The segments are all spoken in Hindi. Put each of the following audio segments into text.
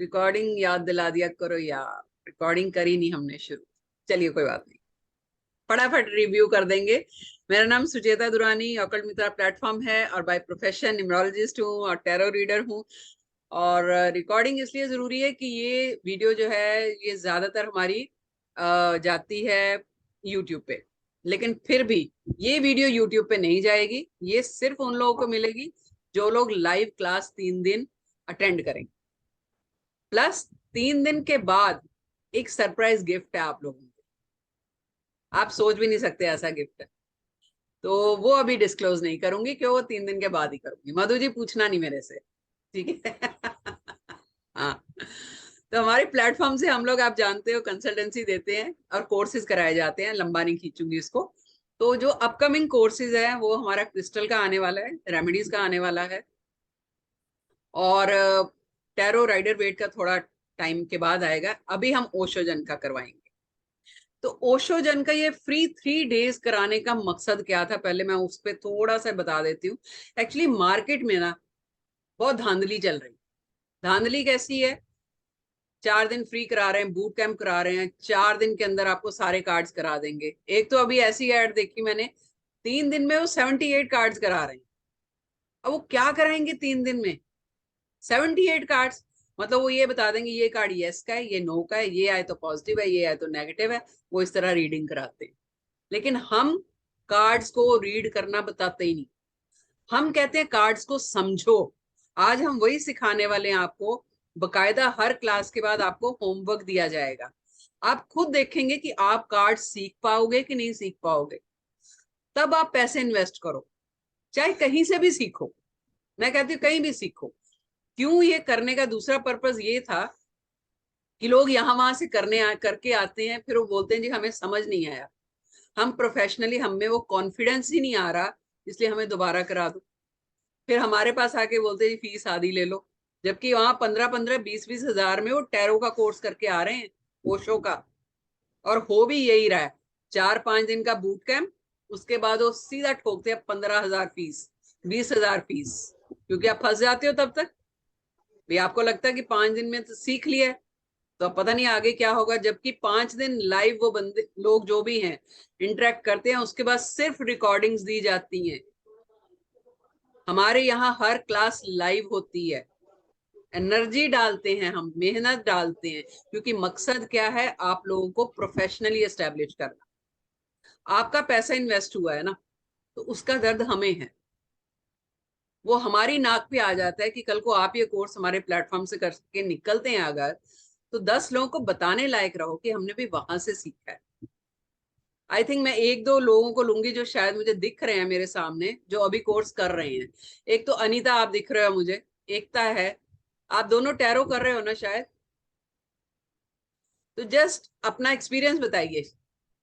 रिकॉर्डिंग याद दिला दिया करो यार, रिकॉर्डिंग करी नहीं हमने शुरू। चलिए कोई बात नहीं, फटाफट रिव्यू कर देंगे। मेरा नाम सुचेता दुरानी, ऑकल्ट मित्रा प्लेटफॉर्म है, और बाय प्रोफेशन न्यूमरोलॉजिस्ट हूँ और टैरो रीडर हूँ। और रिकॉर्डिंग इसलिए जरूरी है कि ये वीडियो जो है ये ज्यादातर हमारी जाती है यूट्यूब पे, लेकिन फिर भी ये वीडियो यूट्यूब पे नहीं जाएगी। ये सिर्फ उन लोगों को मिलेगी जो लोग लाइव क्लास 3 दिन अटेंड करेंगे, प्लस 3 दिन के बाद एक सरप्राइज गिफ्ट है आप लोगों को। आप सोच भी नहीं सकते ऐसा गिफ्ट है, तो वो अभी डिस्क्लोज नहीं करूंगी, क्यों, वो 3 दिन के बाद ही करूंगी। मधु जी पूछना नहीं मेरे से, ठीक है। हाँ, तो हमारे प्लेटफॉर्म से हम लोग, आप जानते हो, कंसल्टेंसी देते हैं और कोर्सेज कराए जाते हैं। लंबा नहीं खींचूंगी इसको। तो जो अपकमिंग कोर्सेज है वो हमारा क्रिस्टल का आने वाला है, रेमेडीज का आने वाला है, और टैरो राइडर वेट का थोड़ा टाइम के बाद आएगा। अभी हम ओशोजन का करवाएंगे। तो ओशोजन का ये फ्री 3 डेज कराने का मकसद क्या था, पहले मैं उस पर थोड़ा सा बता देती हूँ। एक्चुअली मार्केट में ना बहुत धांधली चल रही। धांधली कैसी है? 4 दिन फ्री करा रहे हैं, बूट कैंप करा रहे हैं, 4 दिन के अंदर आपको सारे कार्ड्स करा देंगे। एक तो अभी ऐसी ऐड देखी मैंने, 3 दिन में वो 78 कार्ड्स करा रहे हैं। अब वो क्या कराएंगे 3 दिन में 78 कार्ड्स? मतलब वो ये बता देंगे ये कार्ड यस का है, ये नो का है, ये आए तो पॉजिटिव है, ये आए तो नेगेटिव है। वो इस तरह रीडिंग कराते हैं। लेकिन हम कार्ड्स को रीड करना बताते ही नहीं। हम कहते हैं कार्ड्स को समझो। आज हम वही सिखाने वाले हैं आपको। बकायदा हर क्लास के बाद आपको होमवर्क दिया जाएगा। आप खुद देखेंगे कि आप कार्ड सीख पाओगे कि नहीं सीख पाओगे। तब आप पैसे इन्वेस्ट करो, चाहे कहीं से भी सीखो। मैं कहती हूँ कहीं भी सीखो। क्यों ये करने का दूसरा पर्पस ये था कि लोग यहाँ वहां से करके आते हैं, फिर वो बोलते हैं जी हमें समझ नहीं आया। हम प्रोफेशनली, हम में वो कॉन्फिडेंस ही नहीं आ रहा, इसलिए हमें दोबारा करा दो। फिर हमारे पास आके बोलते हैं जी फीस आधी ले लो, जबकि वहां 15-15 20-20 हजार में वो टैरो का कोर्स करके आ रहे हैं, ओशो का। और हो भी यही रहा है, 4-5 दिन का बूट कैंप, उसके बाद वो सीधा ठोकते हैं 15 हजार फीस, 20 हजार फीस। क्योंकि आप फंस जाते हो तब तक भी, आपको लगता है कि 5 दिन में तो सीख लिया है, तो अब पता नहीं आगे क्या होगा। जबकि 5 दिन लाइव वो बंदे लोग जो भी हैं इंटरेक्ट करते हैं, उसके बाद सिर्फ रिकॉर्डिंग्स दी जाती हैं। हमारे यहाँ हर क्लास लाइव होती है। एनर्जी डालते हैं हम, मेहनत डालते हैं, क्योंकि मकसद क्या है, आप लोगों को प्रोफेशनली एस्टेब्लिश करना। आपका पैसा इन्वेस्ट हुआ है ना, तो उसका दर्द हमें है। वो हमारी नाक पे आ जाता है कि कल को आप ये कोर्स हमारे प्लेटफॉर्म से करके निकलते हैं अगर, तो 10 लोगों को बताने लायक रहो कि हमने भी वहां से सीखा है। आई थिंक मैं 1-2 लोगों को लूंगी जो शायद मुझे दिख रहे हैं मेरे सामने, जो अभी कोर्स कर रहे हैं। एक तो अनीता आप दिख रहे हो मुझे, एकता है। आप दोनों टैरो कर रहे हो ना शायद? तो जस्ट अपना एक्सपीरियंस बताइए,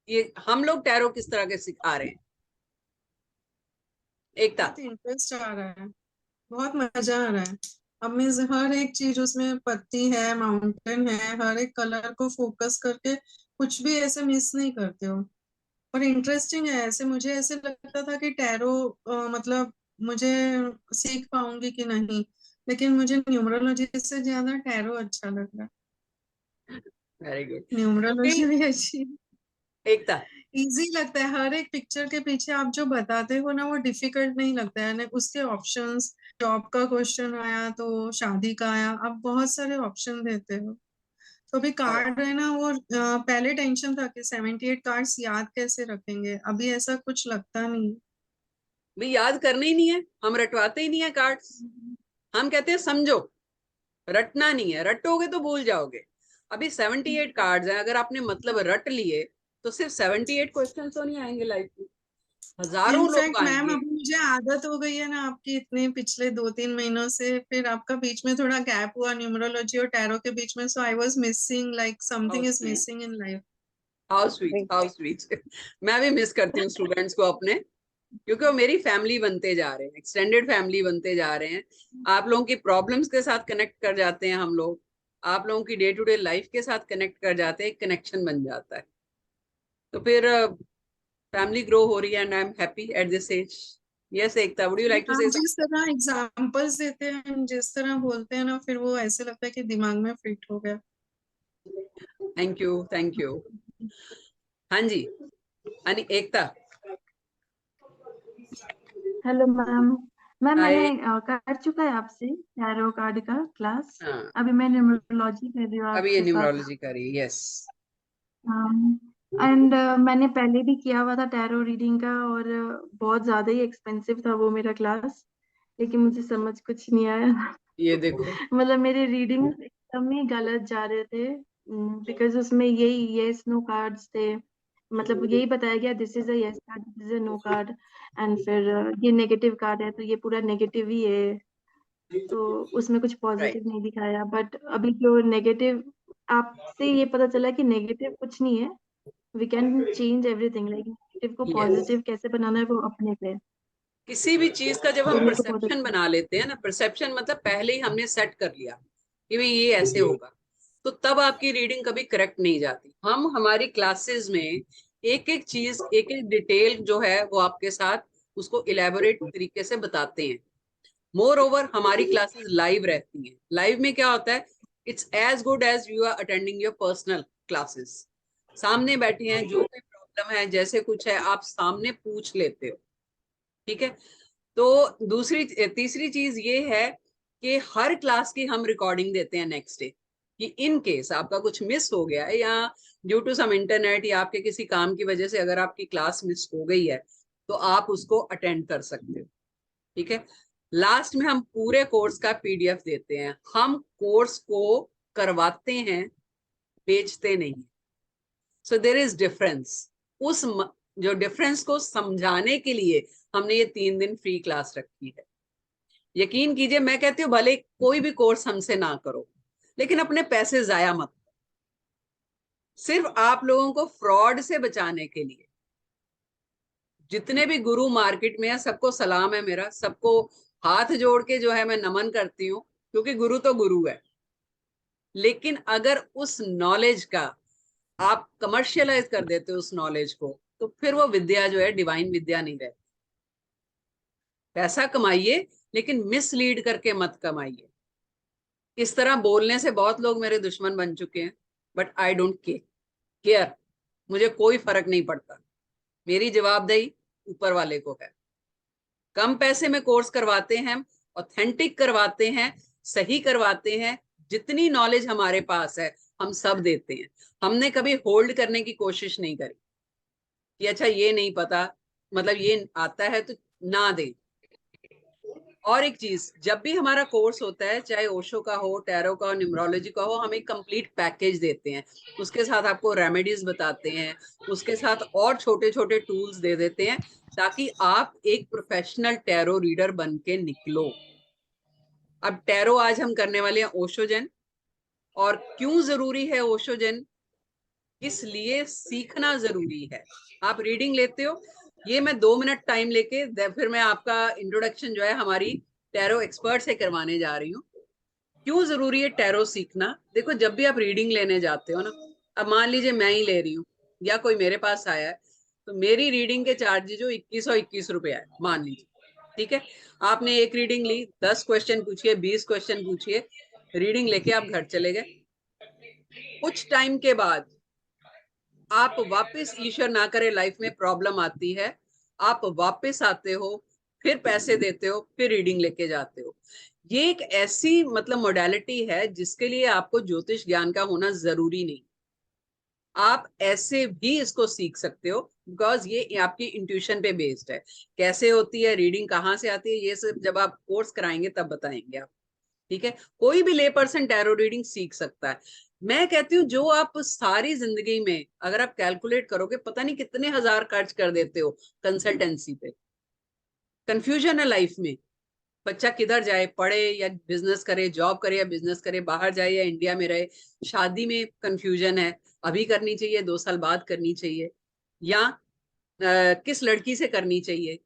ये हम लोग टैरो किस तरह के सिखा रहे हैं। एकता? बहुत इंटरेस्ट आ रहा है। बहुत मजा आ रहा है। अब मैं हर एक चीज उसमें पत्ती है, माउंटेन है, हर एक कलर को फोकस करके कुछ भी ऐसे मिस नहीं करते हो। और इंटरेस्टिंग है। ऐसे मुझे ऐसे लगता था कि टैरो मतलब मुझे सीख पाऊंगी कि नहीं, लेकिन मुझे न्यूमरोलॉजी से ज्यादा टैरो अच्छा लग रहा है। Very good. क्योंकि न्यूमरोलॉजी भी अच्छी, एकता, इजी लगता है। हर एक पिक्चर के पीछे आप जो बताते हो ना, वो डिफिकल्ट नहीं लगता है ना। उसके ऑप्शंस, जॉब का क्वेश्चन आया तो शादी का आया, आप बहुत सारे ऑप्शन देते हो। तो अभी कार्ड है ना, वो पहले टेंशन था कि 78 कार्ड्स याद कैसे रखेंगे। अभी ऐसा कुछ लगता नहीं। भी याद करने ही नहीं है, हम रटवाते ही नहीं है कार्ड्स। हम कहते हैं समझो, रटना नहीं है, रटोगे तो भूल जाओगे। अभी 78 कार्ड्स हैं, अगर आपने मतलब रट लिए तो सिर्फ 78 क्वेश्चन तो नहीं आएंगे लाइफ में, हजारों लोग इनफैक्ट मैम, आएंगे। अभी मुझे आदत हो गई है ना आपकी, इतने पिछले 2-3 महीनों से। फिर आपका बीच में थोड़ा गैप हुआ न्यूमरोलॉजी और टैरो के बीच में, so I was missing, like how something is sweet, missing in life. How sweet, how sweet. मैं भी मिस करती हूँ स्टूडेंट्स को अपने, क्योंकि वो मेरी फैमिली बनते जा रहे हैं, एक्सटेंडेड फैमिली बनते जा रहे हैं। आप लोगों की प्रॉब्लम्स के साथ कनेक्ट कर जाते हैं हम लोग, आप लोगों की डे टू डे लाइफ के साथ कनेक्ट कर जाते हैं, एक कनेक्शन बन जाता है। तो फिर फैमिली ग्रो हो रही है, and I am happy at this age. Yes Ekta, would you like to आप से? जिस तरह एग्जांपल्स देते हैं, जिस तरह बोलते हैं ना, फिर वो ऐसे लगता है कि दिमाग में फिट हो गया। Thank you, thank you. हाँ जी, अनि एकता। Hello ma'am. मैम मैंने हाय। कर चुका है आपसे टैरो कार्ड का क्लास। हाँ, अभी मैं न्यूमरोलॉजी कर रही हूँ अभी ये आपके साथ। न्यूमरोलॉजी का रही, यस। एंड मैंने पहले भी किया हुआ था टैरो रीडिंग का, और बहुत ज्यादा ही एक्सपेंसिव था वो मेरा क्लास। लेकिन मुझे समझ कुछ नहीं आया। ये देखो। मतलब मेरे रीडिंग्स एकदम ही गलत जा रहे थे, बिकॉज उसमें यही यस नो कार्ड्स थे। मतलब यही बताया गया this is a yes card, this is a no card, and फिर ये नेगेटिव कार्ड है तो ये पूरा नेगेटिव ही है। तो उसमें कुछ राइट। पॉजिटिव नहीं दिखाया, बट अभी जो नेगेटिव, आपसे ये पता चला कि नेगेटिव कुछ नहीं है। We can change everything, like negative को यस, पॉजिटिव कैसे बनाना है वो अपने पे। किसी भी चीज का जब तो हम मेरे को बहुत परसेप्शन अच्छा। बना लेते हैं ना, परसेप्शन मतलब पहले ही हमने सेट कर लिया कि भाई ये ऐसे होगा, तो तब आपकी रीडिंग कभी करेक्ट नहीं जाती। हम हमारी क्लासेस में एक एक चीज, एक एक डिटेल जो है वो आपके साथ उसको इलेबोरेट तरीके से बताते हैं। मोर ओवर हमारी क्लासेस लाइव रहती हैं। लाइव में क्या होता है, it's as good as you are attending your personal classes. सामने बैठे हैं, जो भी प्रॉब्लम है जैसे कुछ है आप सामने पूछ लेते हो। ठीक है। तो दूसरी तीसरी चीज ये है कि हर क्लास की हम रिकॉर्डिंग देते हैं नेक्स्ट डे, कि इन केस आपका कुछ मिस हो गया है या ड्यू टू सम इंटरनेट या आपके किसी काम की वजह से अगर आपकी क्लास मिस हो गई है तो आप उसको अटेंड कर सकते हो। ठीक है। लास्ट में हम पूरे कोर्स का पीडीएफ देते हैं। हम कोर्स को करवाते हैं, बेचते नहीं। सो देर इज डिफरेंस। उस जो डिफरेंस को समझाने के लिए हमने ये 3 दिन फ्री क्लास रखी है। यकीन कीजिए, मैं कहती हूँ भले कोई भी कोर्स हमसे ना करो, लेकिन अपने पैसे जाया मत। सिर्फ आप लोगों को फ्रॉड से बचाने के लिए। जितने भी गुरु मार्केट में है सबको सलाम है मेरा, सबको हाथ जोड़ के जो है मैं नमन करती हूँ, क्योंकि गुरु तो गुरु है। लेकिन अगर उस नॉलेज का आप कमर्शियलाइज कर देते हो उस नॉलेज को, तो फिर वो विद्या जो है डिवाइन विद्या नहीं रहती। पैसा कमाइए, लेकिन मिसलीड करके मत कमाइए। इस तरह बोलने से बहुत लोग मेरे दुश्मन बन चुके हैं, बट आई डोंट केयर। मुझे कोई फर्क नहीं पड़ता। मेरी जवाबदेही ऊपर वाले को है। कम पैसे में कोर्स करवाते हैं, ऑथेंटिक करवाते हैं, सही करवाते हैं। जितनी नॉलेज हमारे पास है हम सब देते हैं। हमने कभी होल्ड करने की कोशिश नहीं करी कि अच्छा ये नहीं पता, मतलब ये आता है तो ना दे। और एक चीज, जब भी हमारा कोर्स होता है, चाहे ओशो का हो, टैरो का हो, न्यूमरोलॉजी का हो, हम एक कंप्लीट पैकेज देते हैं। उसके साथ आपको रेमेडीज बताते हैं, उसके साथ और छोटे छोटे टूल्स दे देते हैं, ताकि आप एक प्रोफेशनल टैरो रीडर बन के निकलो। अब टैरो आज हम करने वाले हैं ओशोजन। और क्यों जरूरी है ओशोजन, इसलिए सीखना जरूरी है। आप रीडिंग लेते हो, ये मैं 2 मिनट टाइम लेके फिर मैं आपका इंट्रोडक्शन जो है हमारी टैरो एक्सपर्ट से करवाने जा रही हूँ। क्यों जरूरी है टैरो सीखना? देखो, जब भी आप रीडिंग लेने जाते हो ना, अब मान लीजिए मैं ही ले रही हूँ या कोई मेरे पास आया है, तो मेरी रीडिंग के चार्जेस जो 2121 रुपए है मान लीजिए। ठीक है। आपने एक रीडिंग ली, 10 क्वेश्चन पूछिए, 20 क्वेश्चन पूछिए, रीडिंग लेके आप घर चले गए। कुछ टाइम के बाद आप वापस, ईश्वर ना करे लाइफ में प्रॉब्लम आती है, आप वापस आते हो, फिर पैसे देते हो, फिर रीडिंग लेके जाते हो। ये एक ऐसी मतलब मोडालिटी है जिसके लिए आपको ज्योतिष ज्ञान का होना जरूरी नहीं। आप ऐसे भी इसको सीख सकते हो, बिकॉज ये आपकी इंट्यूशन पे बेस्ड है। कैसे होती है रीडिंग, कहाँ से आती है, ये सब जब आप कोर्स कराएंगे तब बताएंगे आप। ठीक है। कोई भी ले पर्सन टैरो रीडिंग सीख सकता है। मैं कहती हूँ जो आप सारी जिंदगी में अगर आप कैलकुलेट करोगे, पता नहीं कितने हजार खर्च कर देते हो कंसल्टेंसी पे। कंफ्यूजन है लाइफ में, बच्चा किधर जाए, पढ़े या बिजनेस करे, जॉब करे या बिजनेस करे, बाहर जाए या इंडिया में रहे। शादी में कंफ्यूजन है, अभी करनी चाहिए 2 साल बाद करनी चाहिए, या किस लड़की से करनी चाहिए।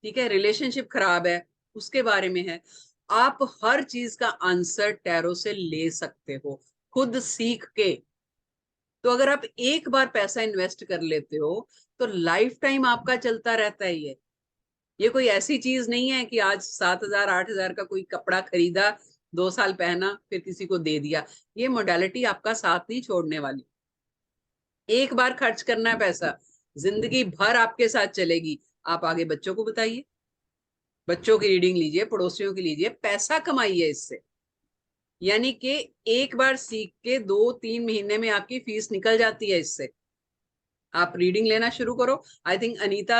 ठीक है। रिलेशनशिप खराब है, उसके बारे में है। आप हर चीज का आंसर टैरो से ले सकते हो, खुद सीख के। तो अगर आप एक बार पैसा इन्वेस्ट कर लेते हो तो लाइफ टाइम आपका चलता रहता है ये। ये कोई ऐसी चीज नहीं है कि आज 7,000 8,000 का कोई कपड़ा खरीदा, 2 साल पहना, फिर किसी को दे दिया। ये मोडालिटी आपका साथ नहीं छोड़ने वाली। एक बार खर्च करना है पैसा, जिंदगी भर आपके साथ चलेगी। आप आगे बच्चों को बताइए, बच्चों की रीडिंग लीजिए, पड़ोसियों की लीजिए, पैसा कमाइए इससे। यानी कि एक बार सीख के 2-3 महीने में आपकी फीस निकल जाती है इससे। आप रीडिंग लेना शुरू करो। आई थिंक अनीता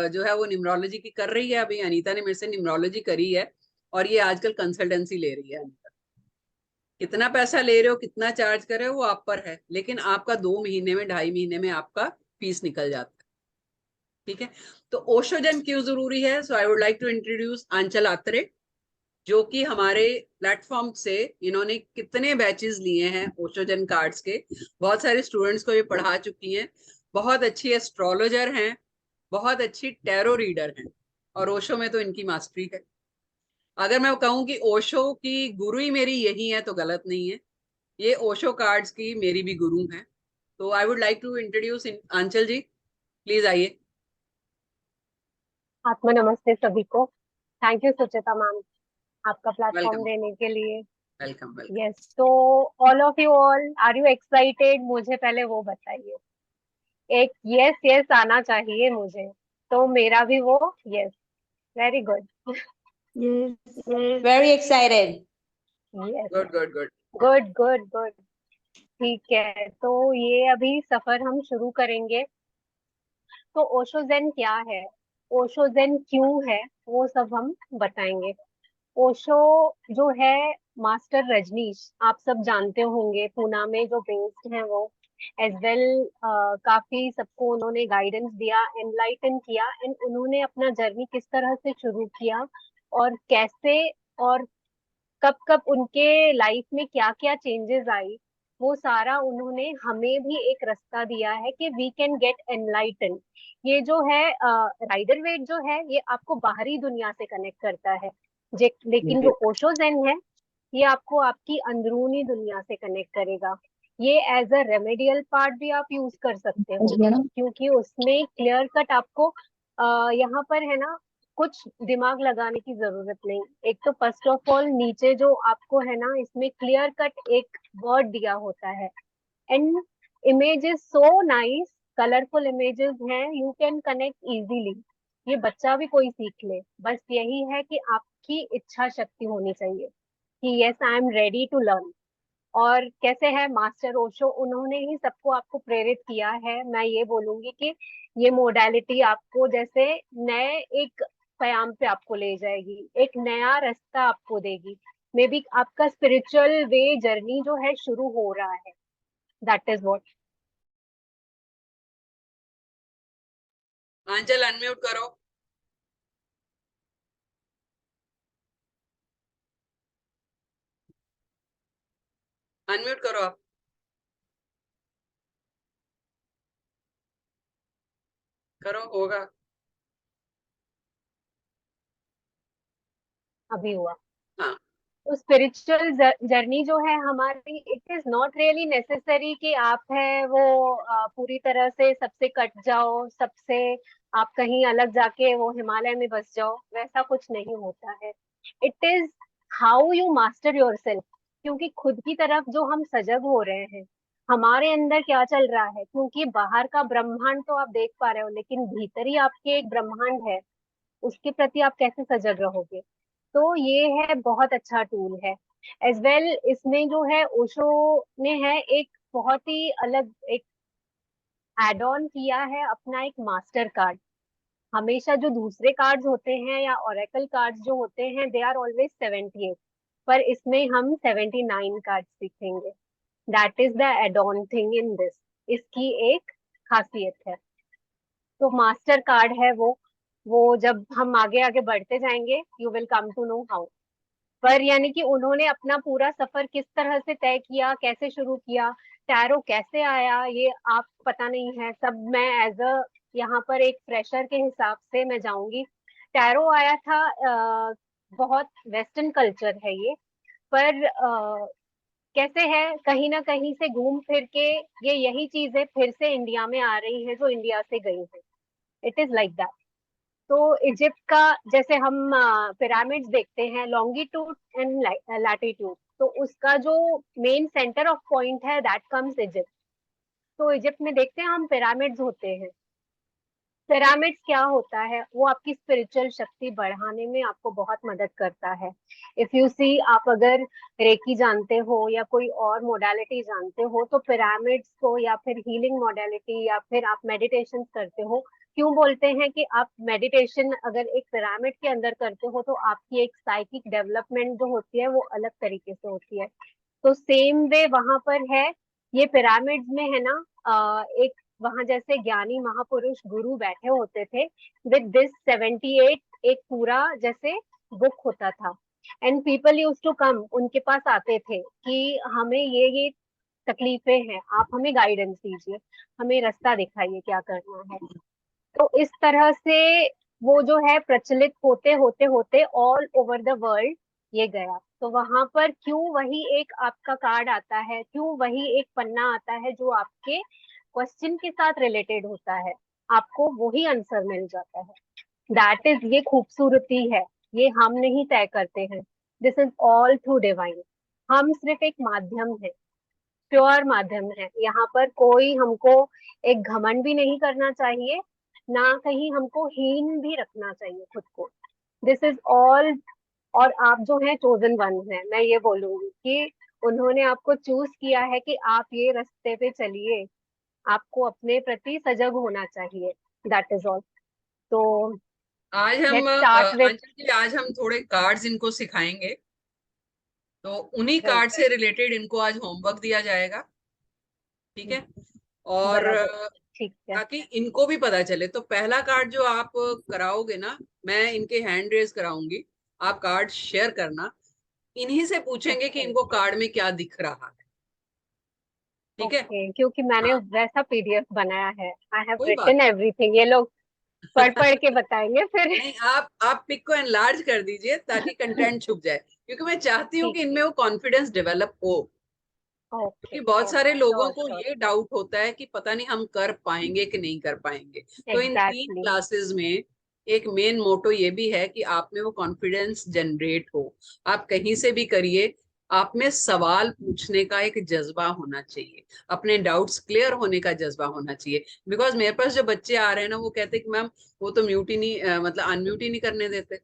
जो है वो न्यूमरोलॉजी की कर रही है अभी। अनीता ने मेरे से न्यूमरोलॉजी करी है और ये आजकल कंसल्टेंसी ले रही है। अनीता, कितना पैसा ले रहे हो, कितना चार्ज कर रहे हो, वो आप पर है, लेकिन आपका 2 महीने में, 2.5 महीने में आपका फीस निकल जाता है। ठीक है, तो ओशोजन क्यों जरूरी है? So I would like to introduce Aanchal Atre, जो कि हमारे प्लेटफॉर्म से इन्होंने कितने बैचेस लिए हैं ओशोजन कार्ड्स के, बहुत सारे स्टूडेंट्स को ये पढ़ा चुकी हैं। बहुत अच्छी एस्ट्रोलॉजर हैं, बहुत अच्छी टैरो रीडर हैं, और ओशो में तो इनकी मास्टरी है। अगर मैं कहूं कि ओशो की गुरु ही मेरी यही है तो गलत नहीं है। ये ओशो कार्ड्स की मेरी भी गुरु हैं। तो I would like to introduce Aanchal ji, please आइए। आत्मा नमस्ते सभी को। थैंक यू सुचिता मैम आपका प्लेटफॉर्म वेलकम, देने के लिए। Welcome, welcome. यस, तो all of you all, are you excited? मुझे पहले वो बताइए। एक यस यस आना चाहिए मुझे, तो मेरा भी वो yes. Very good. Yes. Very excited. Yes, good, good, good. Good good good. ठीक है, तो ये अभी सफर हम शुरू करेंगे। तो ओशो zen क्या है, ओशो zen क्यों है, वो सब हम बताएंगे। ओशो जो है, मास्टर रजनीश आप सब जानते होंगे, पूना में जो बेस्ड है वो। एज वेल काफी सबको उन्होंने गाइडेंस दिया, एनलाइटन किया, एंड उन्होंने अपना जर्नी किस तरह से शुरू किया और कैसे, और कब कब उनके लाइफ में क्या क्या चेंजेस आई, वो सारा उन्होंने हमें भी एक रास्ता दिया है कि वी कैन गेट एनलाइटन। ये जो है राइडर वेट जो है, ये आपको बाहरी दुनिया से कनेक्ट करता है, लेकिन जो ओशो zen है, ये आपको आपकी अंदरूनी दुनिया से कनेक्ट करेगा। ये एज अ रेमेडियल पार्ट भी आप यूज कर सकते हो, क्योंकि उसमें क्लियर कट आपको यहाँ पर है ना, कुछ दिमाग लगाने की जरूरत नहीं। एक तो फर्स्ट ऑफ ऑल नीचे जो आपको है ना, इसमें क्लियर कट एक वर्ड दिया होता है, and images so nice, colourful images हैं, यू कैन कनेक्ट इजीली। ये बच्चा भी कोई सीख ले, बस यही है कि आपकी इच्छा शक्ति होनी चाहिए कि yes I am ready to learn. और कैसे है मास्टर ओशो, उन्होंने ही सबको आपको प्रेरित किया है। मैं ये बोलूंगी कि ये मोडालिटी आपको जैसे नए एक कयाम पे आपको ले जाएगी, एक नया रास्ता आपको देगी। मे बी आपका स्पिरिचुअल वे जर्नी जो है शुरू हो रहा है, that is what. Aanchal unmute करो। अनम्यूट करो आप। करो, होगा। अभी हुआ। हाँ, तो स्पिरिचुअल जर्नी जो है हमारी, it is not really necessary कि आप है वो पूरी तरह से सबसे कट जाओ, सबसे आप कहीं अलग जाके वो हिमालय में बस जाओ, वैसा कुछ नहीं होता है। It is how you master your self. क्योंकि खुद की तरफ जो हम सजग हो रहे हैं, हमारे अंदर क्या चल रहा है, क्योंकि बाहर का ब्रह्मांड तो आप देख पा रहे हो, लेकिन भीतर ही आपके एक ब्रह्मांड है, उसके प्रति आप कैसे सजग रहोगे। तो ये है बहुत अच्छा टूल है। एज वेल इसमें जो है ओशो ने है एक बहुत ही अलग एक एड ऑन किया है, अपना एक मास्टर कार्ड। हमेशा जो दूसरे कार्ड्स होते हैं या ओरेकल कार्ड्स जो होते हैं, दे आर ऑलवेज 78, पर इसमें हम 79 कार्ड सीखेंगे। That is the add on thing in this, इसकी एक खासियत है। तो मास्टर कार्ड है वो जब हम आगे आगे बढ़ते जाएंगे, you will come to know how. पर यानी कि उन्होंने अपना पूरा सफर किस तरह से तय किया, कैसे शुरू किया, टैरो कैसे आया, ये आप पता नहीं है सब। मैं एज अ यहाँ पर एक फ्रेशर के हिसाब से मैं जाऊंगी। टैरो आया था, बहुत वेस्टर्न कल्चर है ये, पर कैसे है कहीं ना कहीं से घूम फिर के ये यही चीजें फिर से इंडिया में आ रही है जो इंडिया से गई है। It is like that. तो इजिप्ट का जैसे हम पिरामिड्स देखते हैं लॉन्गिट्यूड एंड लैटिट्यूड, तो उसका जो मेन सेंटर ऑफ पॉइंट है दैट कम्स इजिप्ट। तो इजिप्ट में देखते हैं हम पिरामिड्स होते हैं। पिरामिड्स क्या होता है, वो आपकी स्पिरिचुअल शक्ति बढ़ाने में आपको बहुत मदद करता है। इफ यू सी, आप अगर रेकी जानते हो या कोई और मोडालिटी जानते हो, तो पिरामिड्स को या फिर हीलिंग मोडालिटी या फिर आप मेडिटेशन करते हो, क्यों बोलते हैं कि आप मेडिटेशन अगर एक पिरामिड के अंदर करते हो तो आपकी एक साइकिक डेवलपमेंट जो होती है वो अलग तरीके से होती है। तो सेम वे वहां पर है, ये पिरामिड्स में है ना, एक वहां जैसे ज्ञानी महापुरुष गुरु बैठे होते थे विद दिस 78, एक पूरा जैसे बुक होता था, and people use to come, उनके पास आते थे कि हमें ये तकलीफें हैं, आप हमें गाइडेंस दीजिए, हमें रास्ता दिखाइए क्या करना है। तो इस तरह से वो जो है प्रचलित होते होते होते ऑल ओवर द वर्ल्ड ये गया। तो वहां पर क्यों वही एक आपका कार्ड आता है, क्यों वही एक पन्ना आता है जो आपके क्वेश्चन के साथ रिलेटेड होता है, आपको वही आंसर मिल जाता है। दैट इज, ये खूबसूरती है, ये हम नहीं तय करते हैं, this is all through divine. हम सिर्फ एक माध्यम है, प्योर माध्यम है। यहाँ पर कोई हमको एक घमंड भी नहीं करना चाहिए, ना कहीं हमको हीन भी रखना चाहिए खुद को। This is all. और आप जो है चोजन वन है, मैं ये बोलूंगी कि उन्होंने आपको चूज किया है कि आप ये रास्ते पे चलिए, आपको अपने प्रति सजग होना चाहिए, दैट इज ऑल। तो आज हम लेट्स स्टार्ट विथ। अंजलि जी, आज हम थोड़े कार्ड्स इनको सिखाएंगे, तो उन्हीं राइट, कार्ड से रिलेटेड इनको आज होमवर्क दिया जाएगा, ठीक है? और बराबर, ठीक है। ताकि इनको भी पता चले। तो पहला कार्ड जो आप कराओगे ना, मैं इनके हैंड रेज कराऊंगी, आप कार्ड शेयर करना, इन्हीं से पूछेंगे कि ओके इनको कार्ड में क्या दिख रहा है, ठीक है? ओके, क्योंकि मैंने हाँ, वैसा पीडीएफ बनाया है, आई हैव कोई बात रिटन एवरीथिंग, ये लोग पढ़ पढ़ के बताएंगे फिर। नहीं। आप पिक को एनलार्ज कर दीजिए ताकि कंटेंट छुप जाए, क्योंकि मैं चाहती हूँ ठीक कि है, इनमें वो कॉन्फिडेंस डेवलप हो। ओके क्योंकि बहुत सारे ओके, लोगों श्योर को श्योर, ये डाउट होता है कि पता नहीं हम कर पाएंगे कि नहीं कर पाएंगे। तो इन 3 एग्जैक्टली। क्लासेस में एक मेन मोटो ये भी है कि आप में वो कॉन्फिडेंस जनरेट हो। आप कहीं से भी करिए, आप में सवाल पूछने का एक जज्बा होना चाहिए, अपने डाउट्स क्लियर होने का जज्बा होना चाहिए। बिकॉज मेरे पास जो बच्चे आ रहे हैं ना, वो कहते हैं कि मैम वो तो म्यूट ही नहीं मतलब अनम्यूट ही नहीं करने देते,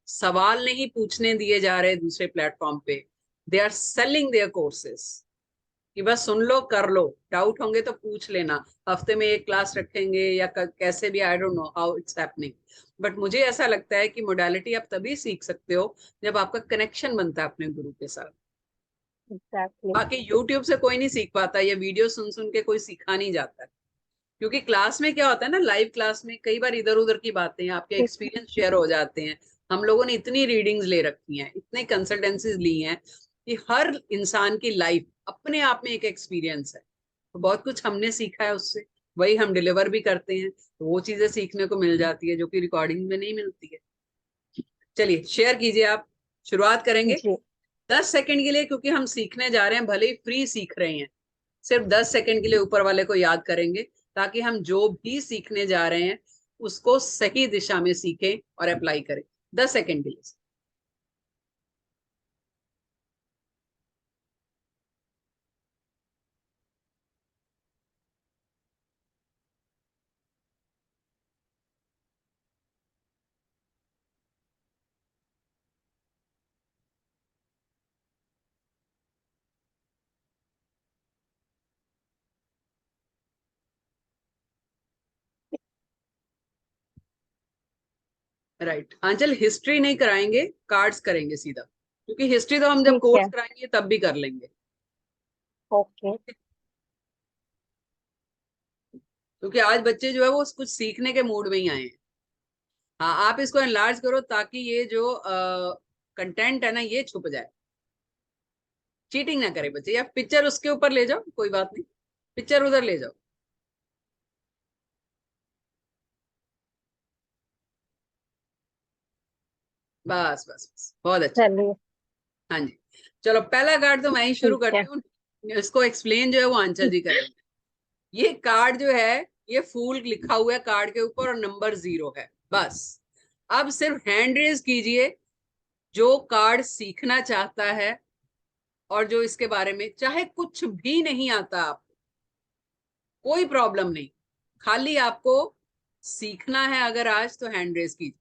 सवाल नहीं पूछने दिए जा रहे दूसरे प्लेटफॉर्म पे। They are selling their courses कि बस सुन लो कर लो, डाउट होंगे तो पूछ लेना, हफ्ते में एक क्लास रखेंगे या कैसे भी, I don't know how it's happening. But मुझे ऐसा लगता है कि मोडालिटी आप तभी सीख सकते हो जब आपका कनेक्शन बनता है अपने गुरु के साथ। एग्जैक्टली। बाकी यूट्यूब से कोई नहीं सीख पाता, या वीडियो सुन सुन के कोई सीखा नहीं जाता है। क्योंकि क्लास में क्या होता है ना, लाइव क्लास में कई बार इधर उधर की बातें, आपके एक्सपीरियंस शेयर हो जाते हैं। हम लोगों ने इतनी रीडिंग्स ले रखी हैं, इतने कंसल्टेंसीज ली हैं कि हर इंसान की लाइफ अपने आप में एक एक्सपीरियंस है। तो बहुत कुछ हमने सीखा है उससे, वही हम डिलीवर भी करते हैं, तो वो चीजें सीखने को मिल जाती है जो कि रिकॉर्डिंग में नहीं मिलती है। चलिए शेयर कीजिए आप, शुरुआत करेंगे जी 10 सेकंड के लिए, क्योंकि हम सीखने जा रहे हैं, भले ही फ्री सीख रहे हैं। सिर्फ 10 सेकंड के लिए ऊपर वाले को याद करेंगे, ताकि हम जो भी सीखने जा रहे हैं उसको सही दिशा में सीखें और अप्लाई करें। 10 सेकंड के लिए। राइट आंचल, हिस्ट्री नहीं कराएंगे, कार्ड्स करेंगे सीधा, क्योंकि हिस्ट्री तो हम जब ठीक है, कोर्स कराएंगे तब भी कर लेंगे। ओके क्योंकि आज बच्चे जो है वो कुछ सीखने के मूड में ही आए हैं। हाँ, आप इसको एनलार्ज करो ताकि ये जो कंटेंट है ना ये छुप जाए। चीटिंग ना करे बच्चे, या पिक्चर उसके ऊपर ले जाओ, कोई बात नहीं, पिक्चर उधर ले जाओ। बस बस बस, बहुत अच्छा। चलिए, हाँ जी, चलो पहला कार्ड तो मैं ही शुरू ठीक है। करती हूँ, इसको एक्सप्लेन जो है वो आंचल जी करेंगे। ये कार्ड जो है, ये फूल लिखा हुआ है कार्ड के ऊपर और नंबर 0 है, बस। अब सिर्फ हैंड रेज कीजिए जो कार्ड सीखना चाहता है और जो इसके बारे में चाहे कुछ भी नहीं आता आपको, कोई प्रॉब्लम नहीं, खाली आपको सीखना है अगर आज, तो हैंड रेज कीजिए।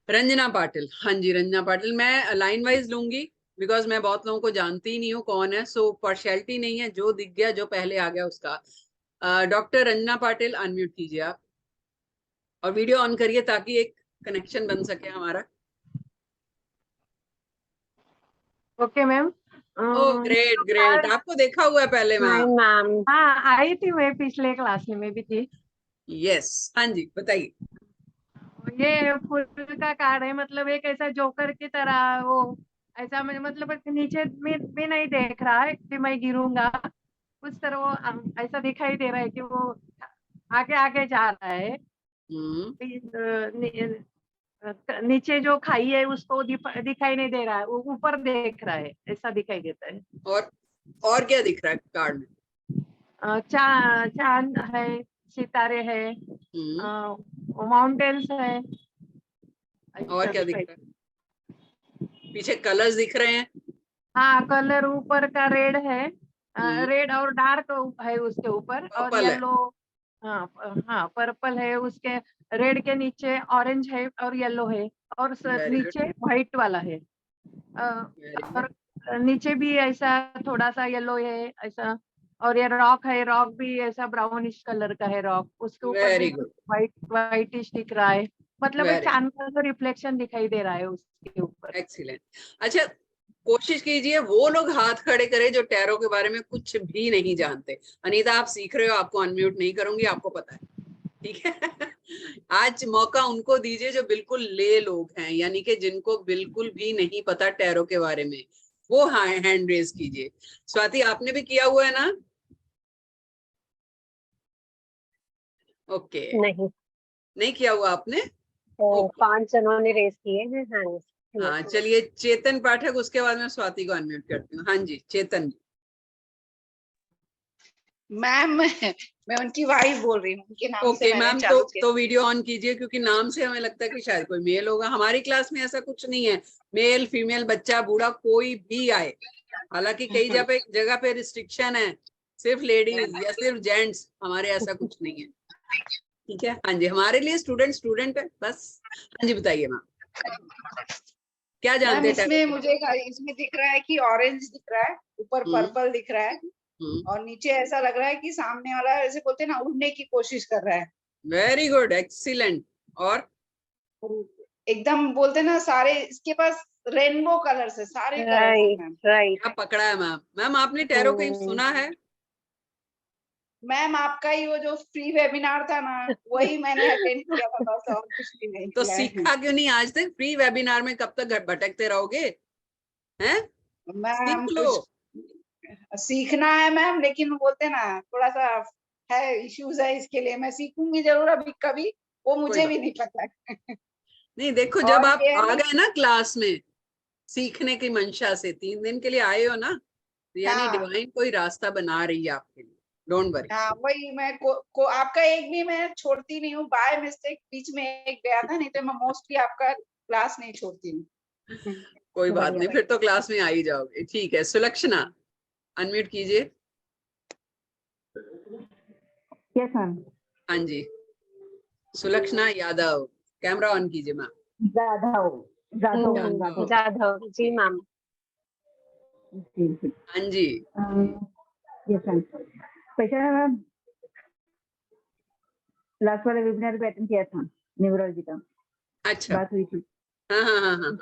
रंजना पाटिल, हाँ जी रंजना पाटिल, मैं लाइन वाइज लूंगी बिकॉज मैं बहुत लोगों को जानती ही नहीं हूँ कौन है, सो पार्शियलिटी नहीं है, जो दिख गया जो पहले आ गया उसका। डॉक्टर रंजना पाटिल अनम्यूट कीजिए आप और वीडियो ऑन करिए ताकि एक कनेक्शन बन सके हमारा। Okay ma'am. Oh great great, आपको देखा हुआ है पहले हाय मैम? मैम। हाँ, आई थी मैं, पिछले क्लास में भी थी। यस, हाँ जी बताइए। ये फूल का कार्ड है, मतलब एक ऐसा जोकर की तरह वो, ऐसा मतलब नीचे में नहीं देख रहा है कि मैं गिरूंगा, उस तरह वो ऐसा दिखाई दे रहा है कि वो आगे आगे जा रहा है। नीचे जो खाई है उसको दिखाई नहीं दे रहा है, वो ऊपर देख रहा है, ऐसा दिखाई देता है। और क्या दिख रहा है कार्ड में? चांद है, सितारे है, माउंटेन्स है, और ऐसा क्या दिख दिखाई। रहा है? पीछे कलर्स दिख रहे हैं? हाँ, कलर ऊपर का रेड है, रेड और डार्क है उसके ऊपर, और पर्पल है। येलो। हाँ हाँ, पर्पल है उसके, रेड के नीचे ऑरेंज है और येलो है, और वेरी गुड नीचे व्हाइट वाला है। वेरी और गुड। नीचे भी ऐसा थोड़ा सा येलो है ऐसा, और ये रॉक है, रॉक भी ऐसा ब्राउनिश कलर का है रॉक, उसके ऊपर भी वेरी कुछ गुड व्हाइट व्हाइटिश दिख रहा है, मतलब एक वेरी चांद का जो रिफ्लेक्शन दिखाई दे रहा है उसके ऊपर। एक्सीलेंट। अच्छा, कोशिश कीजिए वो लोग हाथ खड़े करें जो टैरो के बारे में कुछ भी नहीं जानते। अनीता आप सीख रहे हो, आपको अनम्यूट नहीं करूंगी, आपको पता है, ठीक है? आज मौका उनको दीजिए जो बिल्कुल ले लोग हैं, यानी कि जिनको बिल्कुल भी नहीं पता टैरो के बारे में, वो हाँ हैंड रेज कीजिए। स्वाति आपने भी किया हुआ है ना? ओके, नहीं, नहीं किया हुआ आपने? तो ओके 5 जनों ने रेस किए हैं हैंड्स। हाँ चलिए, चेतन पाठक, उसके बाद मैं स्वाति को अनम्यूट करती हूँ। हाँ जी चेतन। मैम मैं उनकी वाइफ बोल रही हूँ, उनके नाम से ओके मैंने मैम, चालू किया। तो वीडियो ऑन कीजिए क्योंकि नाम से हमें लगता है कि शायद कोई मेल होगा। हमारी क्लास में ऐसा कुछ नहीं है, मेल फीमेल बच्चा बूढ़ा कोई भी आए, हालांकि कई जगह पे रिस्ट्रिक्शन है, सिर्फ लेडीज या सिर्फ जेंट्स, हमारे ऐसा कुछ नहीं है, ठीक है? हाँ जी, हमारे लिए स्टूडेंट स्टूडेंट है बस। हाँ जी बताइए मैम, क्या जानते मैम हैं इसमें टैरो? मुझे इसमें दिख रहा है कि ऑरेंज दिख रहा है, ऊपर पर्पल दिख रहा है, और नीचे ऐसा लग रहा है कि सामने वाला ऐसे बोलते हैं ना, उड़ने की कोशिश कर रहा है। Very good excellent. और एकदम बोलते हैं ना, सारे इसके पास रेनबो कलर्स है, सारे कलर्स है मैम। राइट। क्या पकड़ा है मैम? मैम आपने टैरो कहीं सुना है? मैम आपका ही वो जो फ्री वेबिनार था ना, वही मैंने अटेंड किया था बस, और कुछ भी नहीं तो किया है। सीखा क्यों नहीं आज तक? फ्री वेबिनार में कब तक भटकते रहोगे हैं? मैम सीख लो। कुछ सीखना है मैम, लेकिन बोलते हैं ना थोड़ा सा है, इश्यूज है, इसके लिए मैं सीखूंगी जरूर अभी कभी, वो कोई मुझे बात भी नहीं पता है। नहीं, देखो जब और आप ये है आ ना, गए ना क्लास में सीखने की मंशा से, 3 दिन के लिए आए हो ना, तो यानी हाँ डिवाइन कोई रास्ता बना रही है आपके लिए, डोंट वरी। हाँ, वही मैं आपका एक भी मैं छोड़ती नहीं हूँ, बाय मिस्टेक बीच में एक गया था, नहीं तो मैं मोस्टली आपका क्लास नहीं छोड़ती हूँ। कोई बात बढ़िया नहीं, फिर तो क्लास में आ ही जाओगे, ठीक है? सुलक्षणा अनम्यूट कीजिए। Yes ma'am. हाँ जी सुलक्षणा यादव, कैमरा ऑन कीजिए मैम। जाधव जाधव जाधव, जाधव जी मैम। हाँ जी यस मैम। पहचाना मैम, लास्ट वाले वेबिनार पे अटेंड किया था, न्यूरोलॉजी का अच्छा, बात हुई थी। हाँ हाँ हाँ हाँ